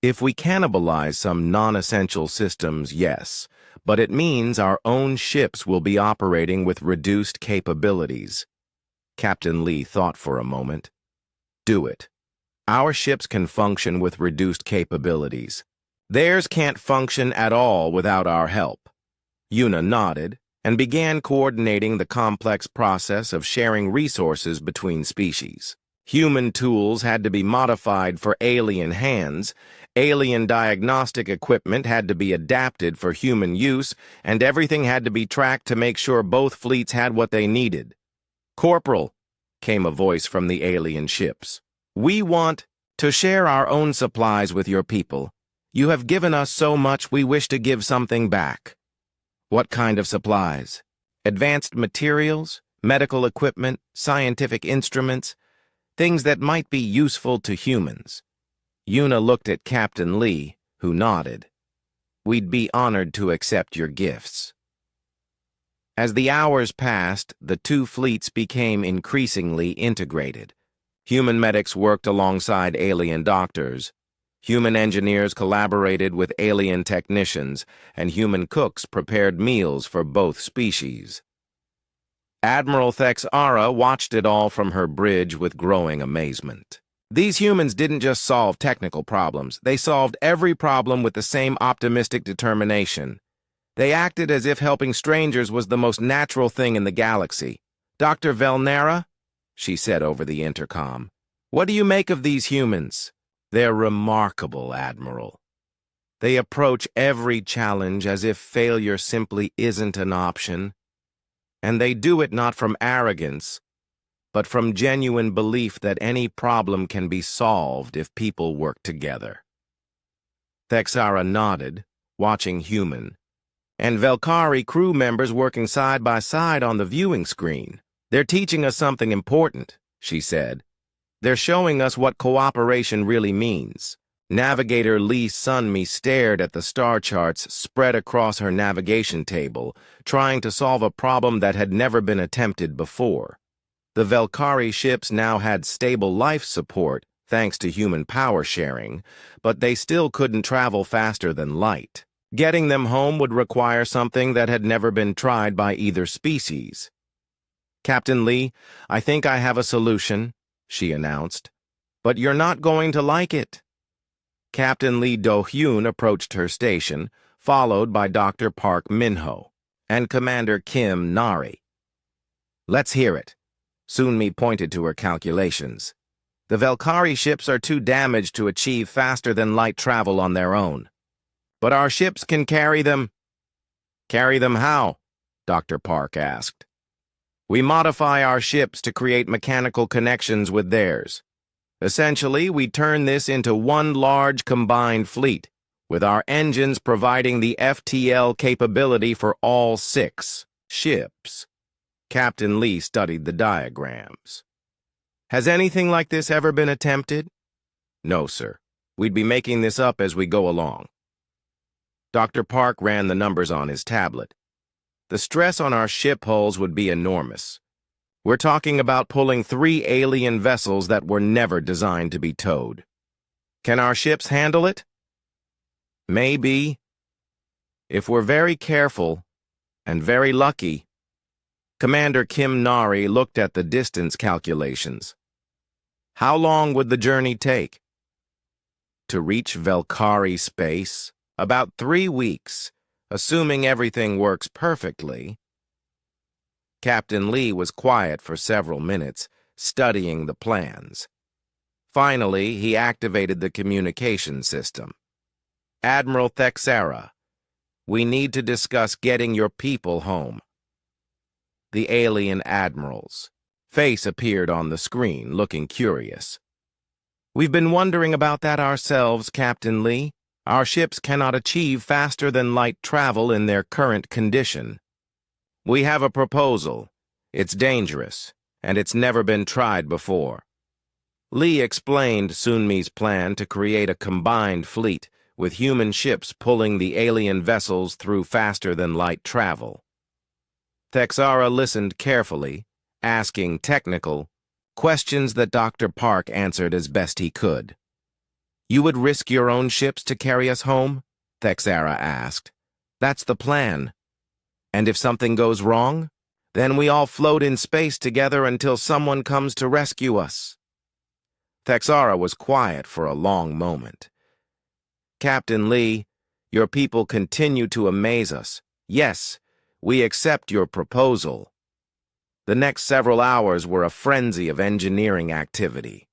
If we cannibalize some non-essential systems, yes, but it means our own ships will be operating with reduced capabilities. Captain Lee thought for a moment. Do it. Our ships can function with reduced capabilities. Theirs can't function at all without our help. Yuna nodded and began coordinating the complex process of sharing resources between species. Human tools had to be modified for alien hands, alien diagnostic equipment had to be adapted for human use, and everything had to be tracked to make sure both fleets had what they needed. Corporal, came a voice from the alien ships. We want to share our own supplies with your people. You have given us so much, we wish to give something back. What kind of supplies? Advanced materials, medical equipment, scientific instruments, things that might be useful to humans. Yuna looked at Captain Lee, who nodded. We'd be honored to accept your gifts. As the hours passed, the two fleets became increasingly integrated. Human medics worked alongside alien doctors. Human engineers collaborated with alien technicians, and human cooks prepared meals for both species. Admiral Thexara watched it all from her bridge with growing amazement. These humans didn't just solve technical problems, they solved every problem with the same optimistic determination. They acted as if helping strangers was the most natural thing in the galaxy. "Dr. Velnera," she said over the intercom, "what do you make of these humans?" "They're remarkable, Admiral. They approach every challenge as if failure simply isn't an option. And they do it not from arrogance, but from genuine belief that any problem can be solved if people work together." Thexara nodded, watching Human, and Velkari crew members working side by side on the viewing screen. "They're teaching us something important," she said. "They're showing us what cooperation really means." Navigator Lee Sunmi stared at the star charts spread across her navigation table, trying to solve a problem that had never been attempted before. The Velkari ships now had stable life support thanks to human power sharing, but they still couldn't travel faster than light. Getting them home would require something that had never been tried by either species. "Captain Lee, I think I have a solution," she announced. "But you're not going to like it." Captain Lee Do-hyun approached her station, followed by Dr. Park Minho and Commander Kim Nari. "Let's hear it." Sunmi pointed to her calculations. "The Velkari ships are too damaged to achieve faster-than-light travel on their own. But our ships can carry them." "Carry them how?" Dr. Park asked. "We modify our ships to create mechanical connections with theirs. Essentially, we turn this into one large combined fleet, with our engines providing the FTL capability for all 6 ships." Captain Lee studied the diagrams. "Has anything like this ever been attempted?" "No, sir. We'd be making this up as we go along." Dr. Park ran the numbers on his tablet. "The stress on our ship hulls would be enormous. We're talking about pulling 3 alien vessels that were never designed to be towed. Can our ships handle it?" "Maybe. If we're very careful and very lucky." Commander Kim Nari looked at the distance calculations. "How long would the journey take?" "To reach Velkari space? About 3 weeks, assuming everything works perfectly." Captain Lee was quiet for several minutes, studying the plans. Finally, he activated the communication system. "Admiral Thexara, we need to discuss getting your people home." The alien admiral's face appeared on the screen, looking curious. "We've been wondering about that ourselves, Captain Lee. Our ships cannot achieve faster-than-light travel in their current condition. We have a proposal. It's dangerous, and it's never been tried before." Lee explained Sunmi's plan to create a combined fleet, with human ships pulling the alien vessels through faster-than-light travel. Thexara listened carefully, asking technical questions that Dr. Park answered as best he could. "You would risk your own ships to carry us home?" Thexara asked. "That's the plan. And if something goes wrong, then we all float in space together until someone comes to rescue us." Thexara was quiet for a long moment. "Captain Lee, your people continue to amaze us. Yes, we accept your proposal." The next several hours were a frenzy of engineering activity.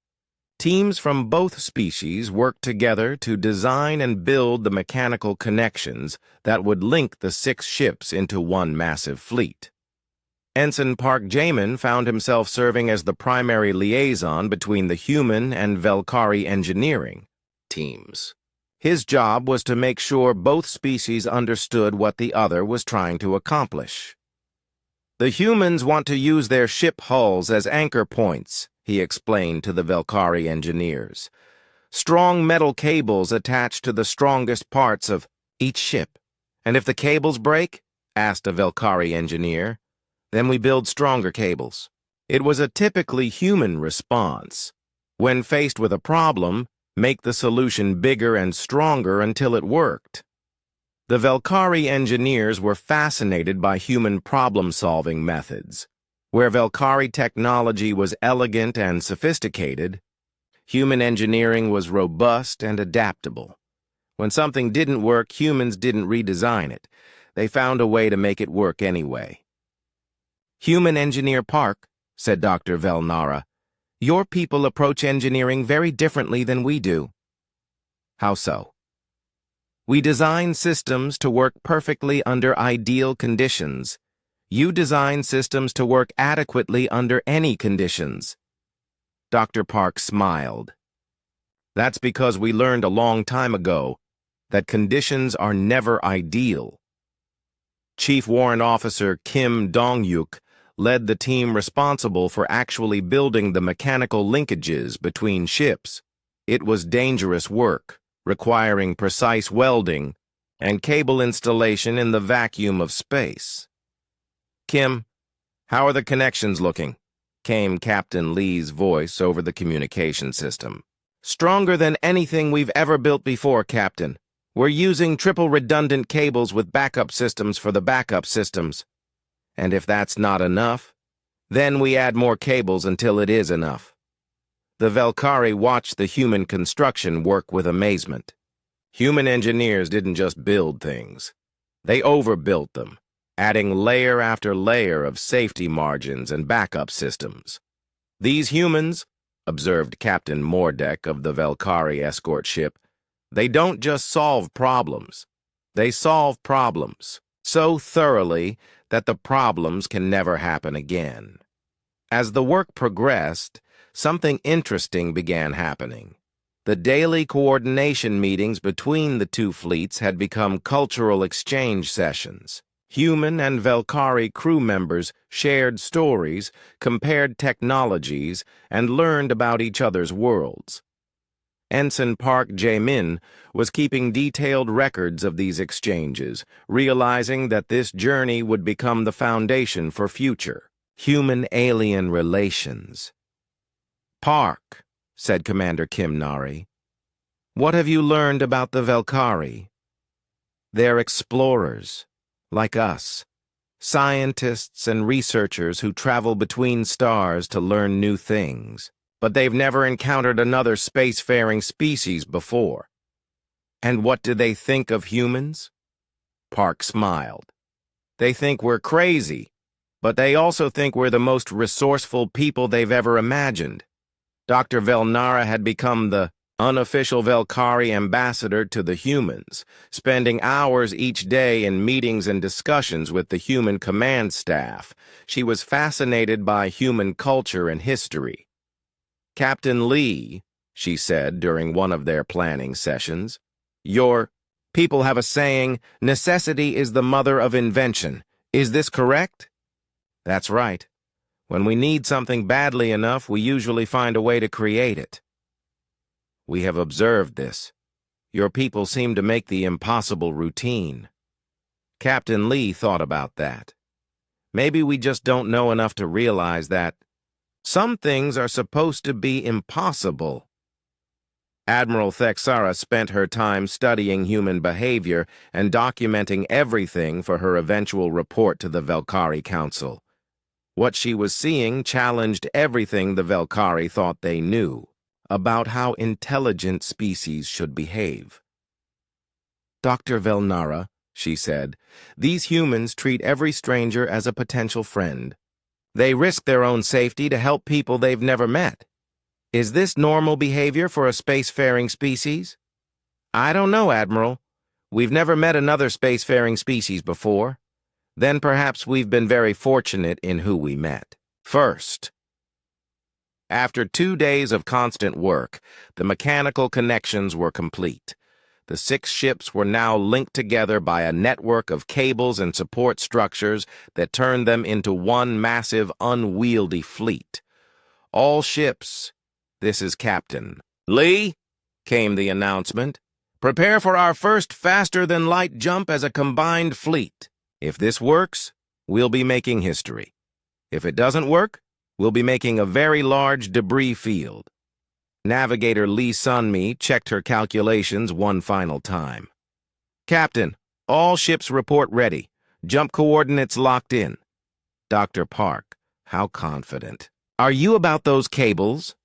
Teams from both species worked together to design and build the mechanical connections that would link the 6 ships into one massive fleet. Ensign Park Jamin found himself serving as the primary liaison between the human and Velkari engineering teams. His job was to make sure both species understood what the other was trying to accomplish. "The humans want to use their ship hulls as anchor points," he explained to the Velkari engineers. strong metal cables attached to the strongest parts of each ship. And if the cables break, asked a Velkari engineer, then we build stronger cables. It was a typically human response. When faced with a problem, make the solution bigger and stronger until it worked. The Velkari engineers were fascinated by human problem-solving methods. Where Velkari technology was elegant and sophisticated, human engineering was robust and adaptable. When something didn't work, humans didn't redesign it. They found a way to make it work anyway. "Human Engineer Park," said Dr. Velnara, "your people approach engineering very differently than we do." "How so?" "We design systems to work perfectly under ideal conditions. You design systems to work adequately under any conditions." Dr. Park smiled. "That's because we learned a long time ago that conditions are never ideal." Chief Warrant Officer Kim Dong-yuk led the team responsible for actually building the mechanical linkages between ships. It was dangerous work, requiring precise welding and cable installation in the vacuum of space. "Kim, how are the connections looking?" came Captain Lee's voice over the communication system. "Stronger than anything we've ever built before, Captain. We're using triple redundant cables with backup systems for the backup systems. And if that's not enough, then we add more cables until it is enough." The Velkari watched the human construction work with amazement. Human engineers didn't just build things. They overbuilt them, adding layer after layer of safety margins and backup systems. "These humans," observed Captain Mordek of the Velkari escort ship, "they don't just solve problems. They solve problems so thoroughly that the problems can never happen again." As the work progressed, something interesting began happening. The daily coordination meetings between the two fleets had become cultural exchange sessions. Human and Velkari crew members shared stories, compared technologies, and learned about each other's worlds. Ensign Park Jae-min was keeping detailed records of these exchanges, realizing that this journey would become the foundation for future human-alien relations. "Park," said Commander Kim Nari, "what have you learned about the Velkari?" "They're explorers, like us, scientists and researchers who travel between stars to learn new things. But they've never encountered another spacefaring species before." "And what do they think of humans?" Park smiled. "They think we're crazy, but they also think we're the most resourceful people they've ever imagined." Dr. Velnara had become the unofficial Velkari ambassador to the humans, spending hours each day in meetings and discussions with the human command staff. She was fascinated by human culture and history. "Captain Lee," she said during one of their planning sessions, "your people have a saying, 'Necessity is the mother of invention.' Is this correct?" "That's right. When we need something badly enough, we usually find a way to create it." "We have observed this. Your people seem to make the impossible routine." Captain Lee thought about that. "Maybe we just don't know enough to realize that some things are supposed to be impossible." Admiral Thexara spent her time studying human behavior and documenting everything for her eventual report to the Velkari Council. What she was seeing challenged everything the Velkari thought they knew about how intelligent species should behave. "Dr. Velnara," she said, "these humans treat every stranger as a potential friend. They risk their own safety to help people they've never met. Is this normal behavior for a spacefaring species?" "I don't know, Admiral. We've never met another spacefaring species before. Then perhaps we've been very fortunate in who we met." First, after 2 days of constant work, the mechanical connections were complete. The 6 ships were now linked together by a network of cables and support structures that turned them into one massive, unwieldy fleet. "All ships, this is Captain Lee," came the announcement. "Prepare for our first faster-than-light jump as a combined fleet. If this works, we'll be making history. If it doesn't work, we'll be making a very large debris field." Navigator Lee Sunmi checked her calculations one final time. "Captain, all ships report ready. Jump coordinates locked in." Dr. Park, how confident. "Are you about those cables?"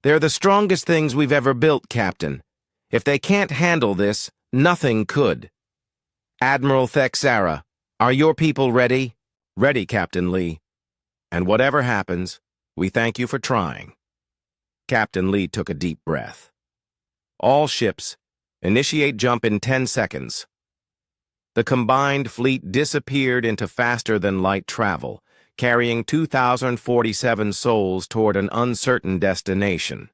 "They're the strongest things we've ever built, Captain. If they can't handle this, nothing could." "Admiral Thexara, are your people ready?" "Ready, Captain Lee. And whatever happens, we thank you for trying." Captain Lee took a deep breath. "All ships, initiate jump in 10 seconds." The combined fleet disappeared into faster-than-light travel, carrying 2,047 souls toward an uncertain destination.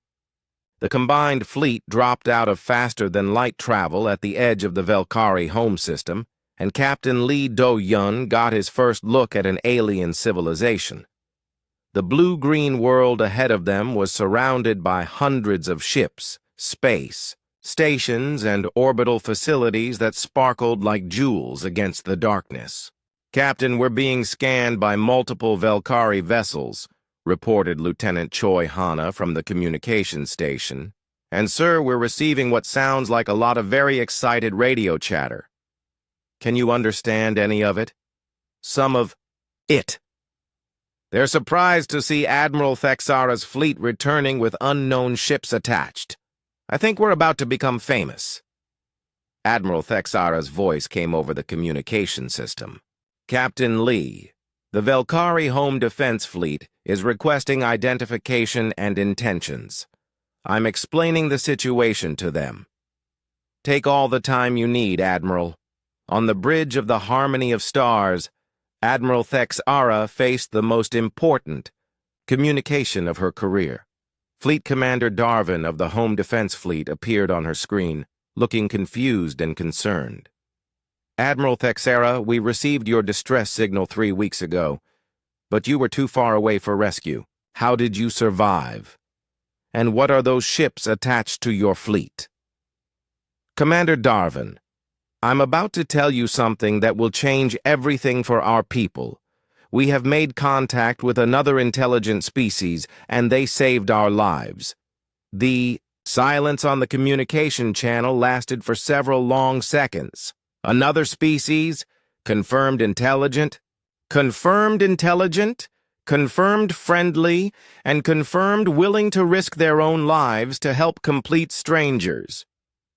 The combined fleet dropped out of faster-than-light travel at the edge of the Velkari home system, and Captain Lee Do-Yun got his first look at an alien civilization. The blue-green world ahead of them was surrounded by hundreds of ships, space stations, and orbital facilities that sparkled like jewels against the darkness. "Captain, we're being scanned by multiple Velkari vessels," reported Lieutenant Choi Hana from the communications station. "And, sir, we're receiving what sounds like a lot of very excited radio chatter." "Can you understand any of it?" "Some of it." "They're surprised to see Admiral Thexara's fleet returning with unknown ships attached. I think we're about to become famous." Admiral Thexara's voice came over the communication system. "Captain Lee, the Velkari Home Defense Fleet is requesting identification and intentions. I'm explaining the situation to them. Take all the time you need, Admiral. On the bridge of the Harmony of Stars, Admiral Thexara faced the most important communication of her career." Fleet Commander Darwin of the Home Defense Fleet appeared on her screen, looking confused and concerned. "Admiral Thexara, we received your distress signal 3 weeks ago, but you were too far away for rescue. How did you survive? And what are those ships attached to your fleet?" "Commander Darwin, I'm about to tell you something that will change everything for our people. We have made contact with another intelligent species, and they saved our lives." The silence on the communication channel lasted for several long seconds. "Another species? Confirmed intelligent? Confirmed intelligent? Confirmed friendly? And confirmed willing to risk their own lives to help complete strangers?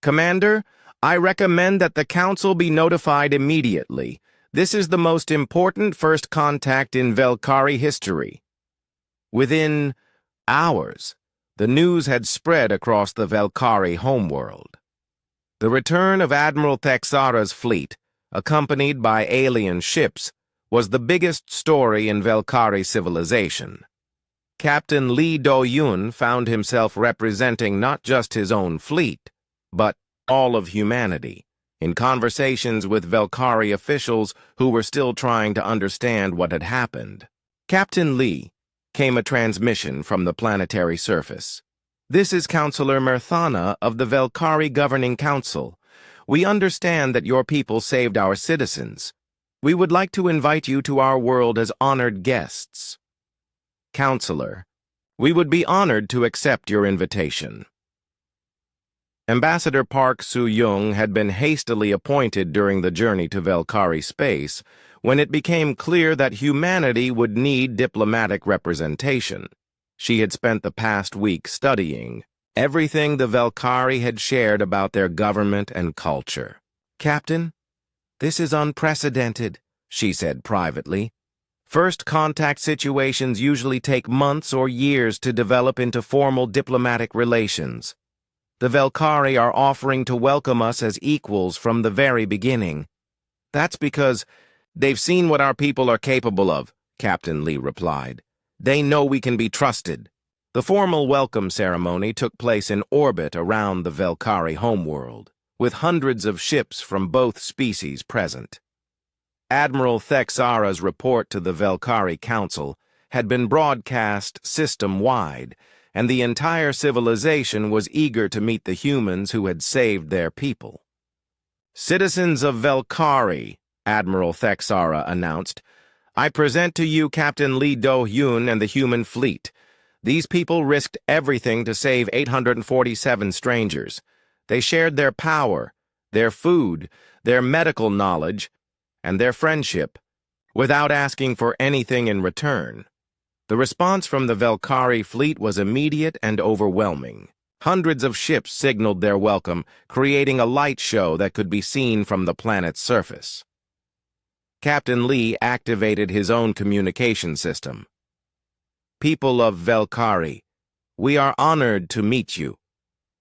Commander, I recommend that the Council be notified immediately. This is the most important first contact in Velkari history." Within hours, the news had spread across the Velkari homeworld. The return of Admiral Thexara's fleet, accompanied by alien ships, was the biggest story in Velkari civilization. Captain Lee Do-Yun found himself representing not just his own fleet, but all of humanity, in conversations with Velkari officials who were still trying to understand what had happened. "Captain Lee," came a transmission from the planetary surface. "This is Counselor Mirthana of the Velkari Governing Council. We understand that your people saved our citizens. We would like to invite you to our world as honored guests." "Counselor, we would be honored to accept your invitation." Ambassador Park Soo-young had been hastily appointed during the journey to Velkari space when it became clear that humanity would need diplomatic representation. She had spent the past week studying everything the Velkari had shared about their government and culture. "Captain, this is unprecedented," she said privately. "First contact situations usually take months or years to develop into formal diplomatic relations. The Velkari are offering to welcome us as equals from the very beginning. That's because they've seen what our people are capable of," Captain Lee replied. "They know we can be trusted." The formal welcome ceremony took place in orbit around the Velkari homeworld, with hundreds of ships from both species present. Admiral Thexara's report to the Velkari Council had been broadcast system-wide, and the entire civilization was eager to meet the humans who had saved their people. "Citizens of Velkari," Admiral Thexara announced, "I present to you Captain Lee Do-hyun and the human fleet. These people risked everything to save 847 strangers. They shared their power, their food, their medical knowledge, and their friendship, without asking for anything in return." The response from the Velkari fleet was immediate and overwhelming. Hundreds of ships signaled their welcome, creating a light show that could be seen from the planet's surface. Captain Lee activated his own communication system. "People of Velkari, we are honored to meet you.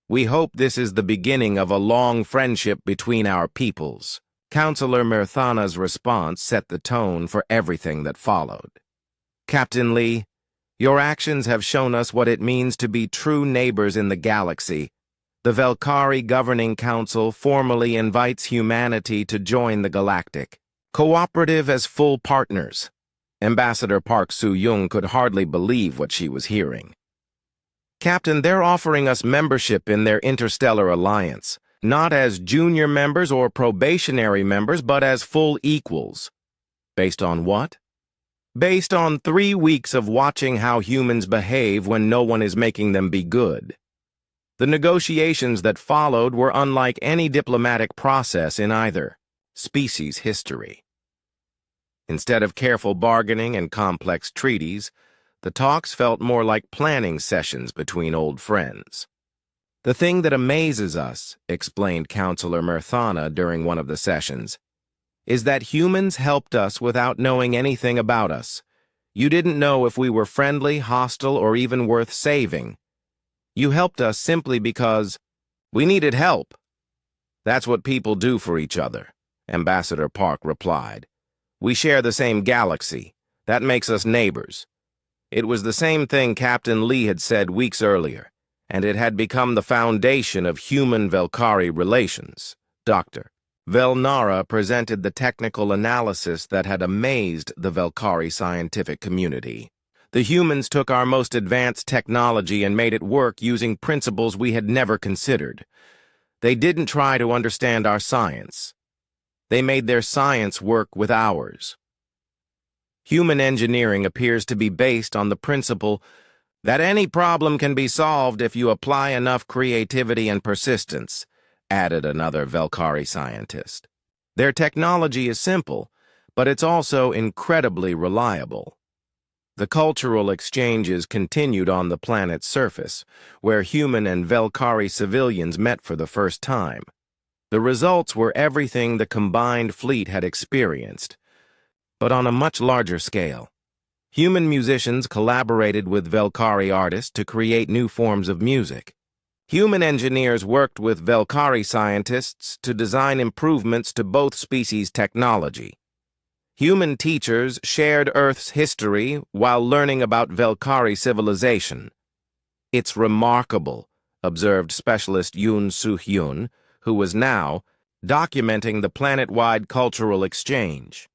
We hope this is the beginning of a long friendship between our peoples." Counselor Mirthana's response set the tone for everything that followed. "Captain Lee, your actions have shown us what it means to be true neighbors in the galaxy. The Velkari Governing Council formally invites humanity to join the Galactic, cooperative as full partners." Ambassador Park Soo-young could hardly believe what she was hearing. "Captain, they're offering us membership in their interstellar alliance, not as junior members or probationary members, but as full equals." Based on what? Based on 3 weeks of watching how humans behave when no one is making them be good. The negotiations that followed were unlike any diplomatic process in either species' history. Instead of careful bargaining and complex treaties, the talks felt more like planning sessions between old friends. "The thing that amazes us," explained Counselor Mirthana during one of the sessions, "is that humans helped us without knowing anything about us. You didn't know if we were friendly, hostile, or even worth saving. You helped us simply because we needed help." "That's what people do for each other," Ambassador Park replied. "We share the same galaxy. That makes us neighbors." It was the same thing Captain Lee had said weeks earlier, and it had become the foundation of human-Velkari relations. Dr. Velnara presented the technical analysis that had amazed the Velkari scientific community. "The humans took our most advanced technology and made it work using principles we had never considered. They didn't try to understand our science. They made their science work with ours. Human engineering appears to be based on the principle that any problem can be solved if you apply enough creativity and persistence," added another Velkari scientist. "Their technology is simple, but it's also incredibly reliable." The cultural exchanges continued on the planet's surface, where human and Velkari civilians met for the first time. The results were everything the combined fleet had experienced, but on a much larger scale. Human musicians collaborated with Velkari artists to create new forms of music. Human engineers worked with Velkari scientists to design improvements to both species' technology. Human teachers shared Earth's history while learning about Velkari civilization. "It's remarkable," observed specialist Yoon Soo-hyun, who was now documenting the planet-wide cultural exchange.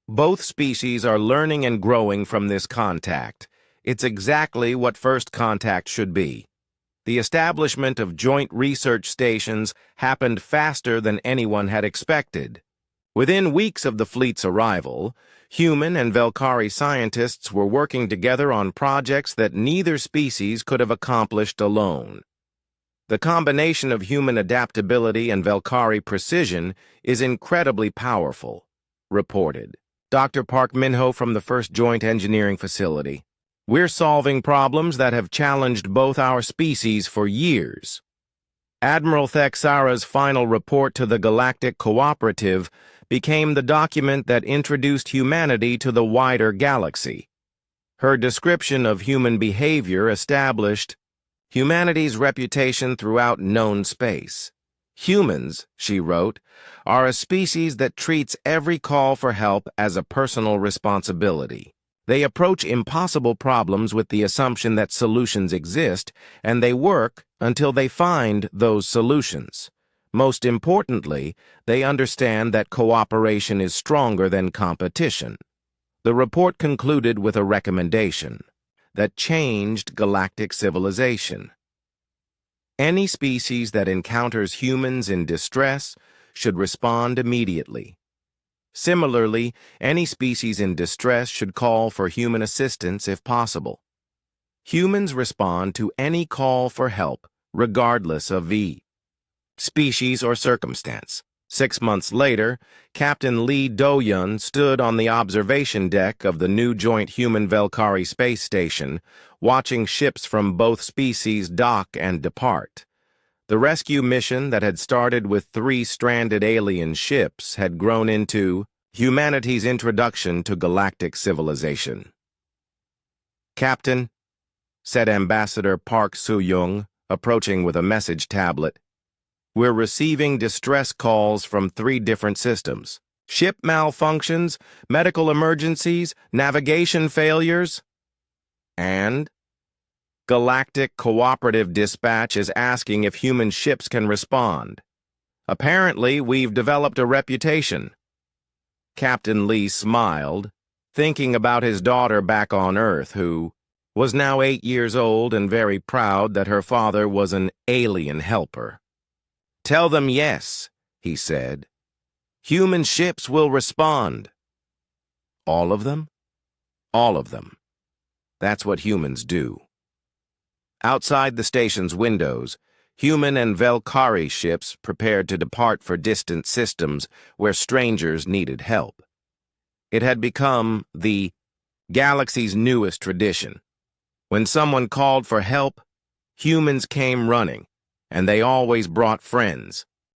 "Both species are learning and growing from this contact. It's exactly what first contact should be." The establishment of joint research stations happened faster than anyone had expected. Within weeks of the fleet's arrival, human and Velkari scientists were working together on projects that neither species could have accomplished alone. "The combination of human adaptability and Velkari precision is incredibly powerful," reported Dr. Park Min-ho from the first Joint Engineering Facility. "We're solving problems that have challenged both our species for years." Admiral Thexara's final report to the Galactic Cooperative became the document that introduced humanity to the wider galaxy. Her description of human behavior established humanity's reputation throughout known space. "Humans," she wrote, "are a species that treats every call for help as a personal responsibility. They approach impossible problems with the assumption that solutions exist, and they work until they find those solutions. Most importantly, they understand that cooperation is stronger than competition." The report concluded with a recommendation. that changed galactic civilization. Any species that encounters humans in distress should respond immediately. Similarly, any species in distress should call for human assistance if possible. Humans respond to any call for help, regardless of species or circumstance. 6 months later, Captain Lee Do-yun stood on the observation deck of the new joint human-Velkari space station, watching ships from both species dock and depart. The rescue mission that had started with 3 stranded alien ships had grown into humanity's introduction to galactic civilization. "Captain," said Ambassador Park Soo-young, approaching with a message tablet, "we're receiving distress calls from 3 different systems. Ship malfunctions, medical emergencies, navigation failures, and Galactic Cooperative Dispatch is asking if human ships can respond. Apparently, we've developed a reputation." Captain Lee smiled, thinking about his daughter back on Earth, who was now 8 years old and very proud that her father was an alien helper. "Tell them yes," he said. "Human ships will respond." "All of them?" "All of them. That's what humans do." Outside the station's windows, human and Velkari ships prepared to depart for distant systems where strangers needed help. It had become the galaxy's newest tradition. When someone called for help, humans came running, and they always brought friends.